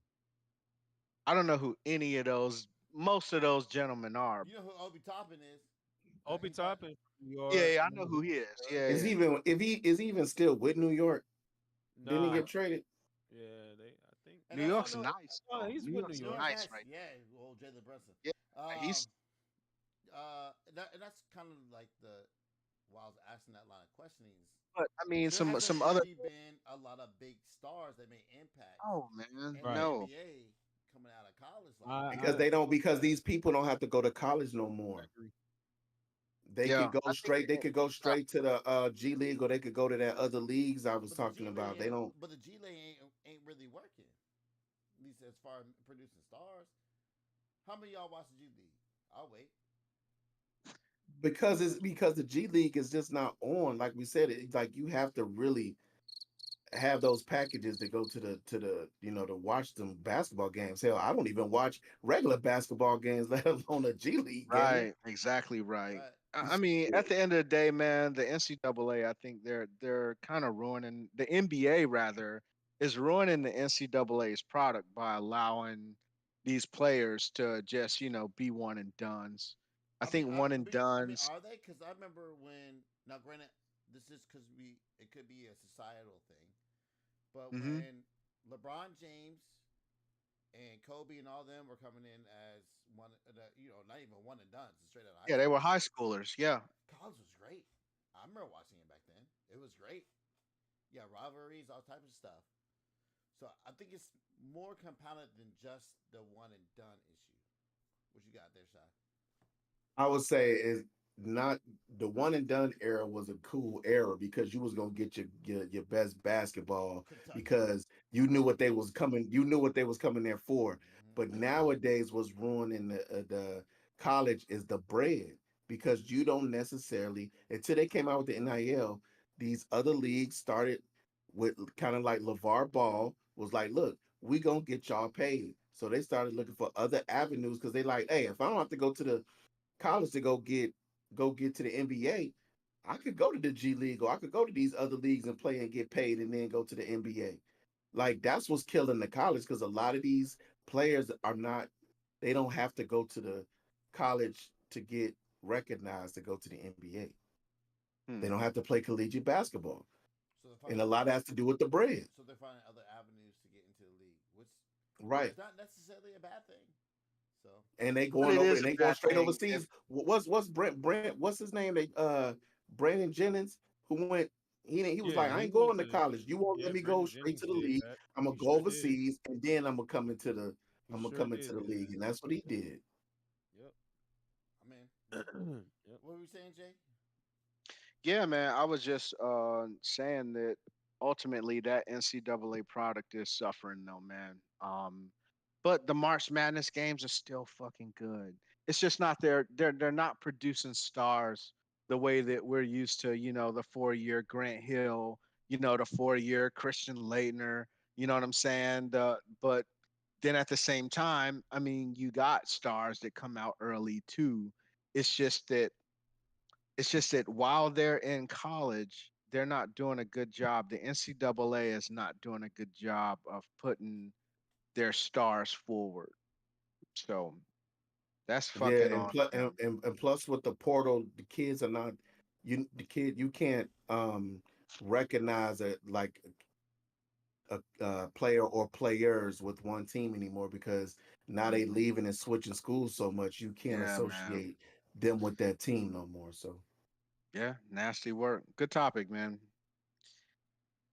I don't know who any of those, most of those gentlemen are. You know who Obi Toppin is? Obi He got. Toppin from New Yeah, York. yeah, I You know know who who he from is. New York? Yeah, Is he yeah, even if he is he even still with New York? Didn't he Nah. get traded? Yeah, they I think And New I York's know. nice, oh, though. he's New with New York's You know York. what's nice nice? right Yeah, old Jalen Brunson. now. Yeah, Um. he's And that's kind of like the. While I was asking that line of questionings, but I mean there hasn't some other really been a lot of big stars that made impact oh man, in the Right. no. NBA coming out of college like that. Because I they don't because these people don't have to go to college no more. agree. They Yeah. could go I think straight. They could go straight to the G League, or they could go to that other leagues I was But the talking G League, about. They don't but the G League ain't really working. At least as far as producing stars. How many of y'all watch the G League? I'll wait. because the G League is just not on. Like we said, it's like you have to really have those packages to go to the to watch them basketball games. Hell, I don't even watch regular basketball games, let alone a G League game. right, exactly right. Right. I mean, at the end of the day, man, the NCAA, I think they're kind of ruining the NBA rather is ruining the NCAA's product by allowing these players to just be one and dones. I think one and dones. Are they? Because I remember when. Now, granted, this is because it could be a societal thing, but Hmm. when LeBron James and Kobe and all them were coming in as one, not even one and done, straight out of high Yeah, they were school. high schoolers. Yeah, College was great. I remember watching it back then. It was great. Yeah, rivalries, all types of stuff. So I think it's more compounded than just the one and done issue. What you got there, Shy? I would say is not the one and done era was a cool era because you was gonna get your best basketball Kentucky. because you knew what they was coming, you knew what they was coming there for. But Mm-hmm. nowadays, what's ruining the college is the bread because you don't necessarily until they came out with the NIL, these other leagues started with kind of like LeVar Ball was like, look, we gonna get y'all paid. So they started looking for other avenues because they like, hey, if I don't have to go to the college to go get to the NBA, I could go to the G League or I could go to these other leagues and play and get paid and then go to the NBA. Like that's what's killing the college because a lot of these players are not they don't have to go to the college to get recognized to go to the NBA. They Hmm. don't have to play collegiate basketball. So they're And finding a lot has to do with the bread. so they're finding other avenues to get into the league, which Right. is not necessarily a bad thing. So And they But going it over is and a they going bad straight thing if overseas. What's Brent what's his name? They Brandon Jennings who went he was Yeah, like, I he ain't went going to to college. You won't let yeah, me go Brandon straight Jennings to the did league. that. I'm gonna He go sure did. overseas and then He I'm gonna sure come into did the do league. And that's what he did. that. I mean, Yep. Yep. what were you saying, Jay? Yeah, man. I was just saying that ultimately that NCAA product is suffering though, man. But the March Madness games are still fucking good. It's just not they're not producing stars the way that we're used to, the 4 year Grant Hill, the 4 year Christian Leitner, you know what I'm saying? But then at the same time, I mean, you got stars that come out early too. It's just that it's just that while they're in college, they're not doing a good job. The NCAA is not doing a good job of putting their stars forward. So that's Yeah, fucking on them. and plus with the portal, the kids are not you can't recognize it like a player or players with one team anymore because now they Mhm. leaving and switching schools so much you can't Yeah, man. associate them with that team no more. So Yeah, nasty work. Good topic, man.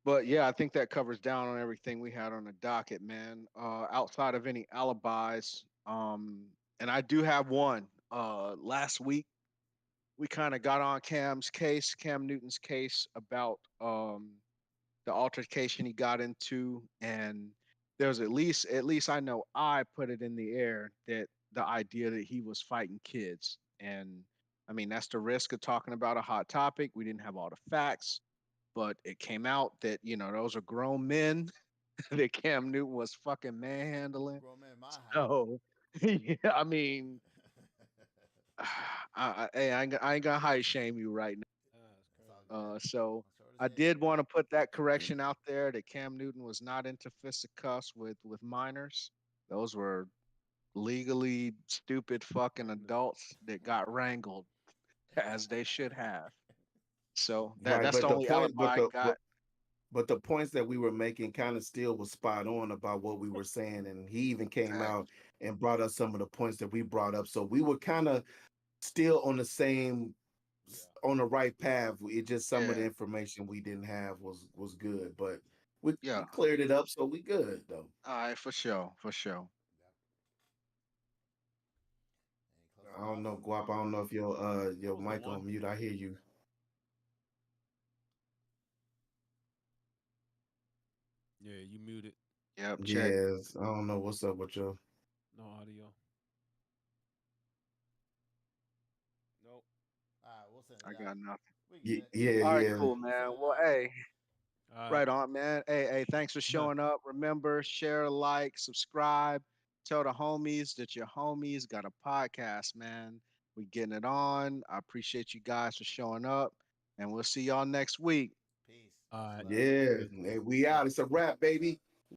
But yeah, I think that covers down on everything we had on the docket, man. Outside of any alibis, and I do have one. Last week we kind of got on Cam Newton's case about the altercation he got into, and there's at least I know I put it in the air that the idea that he was fighting kids, and I mean that's the risk of talking about a hot topic. We didn't have all the facts, but it came out that those are grown men that Cam Newton was fucking manhandling. Grown man my height. So yeah, I mean, hey, I ain't gonna height shame you right That's That's all crazy. good. so That's short as I hell. did want to put that correction out there that Cam Newton was not into fisticuffs with minors. Those were legally stupid fucking Goodness. adults that got wrangled as they should have. So right, that's but the the only point alibi I got. but the points that we were making kind of still was spot on about what we were saying and he even came Facts. out and brought us some of the points that we brought up so we were kind of still on the same Yeah. on the right path. It just some of the Yeah, information we didn't have was good, but we yeah. cleared it up, so we good though. All right, for sure, for sure. Yep. Any closing I don't thoughts? know, Guap. I don't know if That your was the mic one. on mute. I hear you. Yeah, you muted. Yep, check. Yes, I don't know what's up with your. No audio. Nope. All right, we'll send it I out. got nothing. We good. Yeah, All right, yeah. cool, We'll send man. it Well, out. hey, All right. right on, man. Hey, thanks for showing up. Remember, share, like, subscribe. Tell the homies that your homies got a podcast, man. We getting it on. I appreciate you guys for showing up, and we'll see y'all next week. Peace. All Much right. love. Yeah, Good. hey, we out. It's a wrap, baby.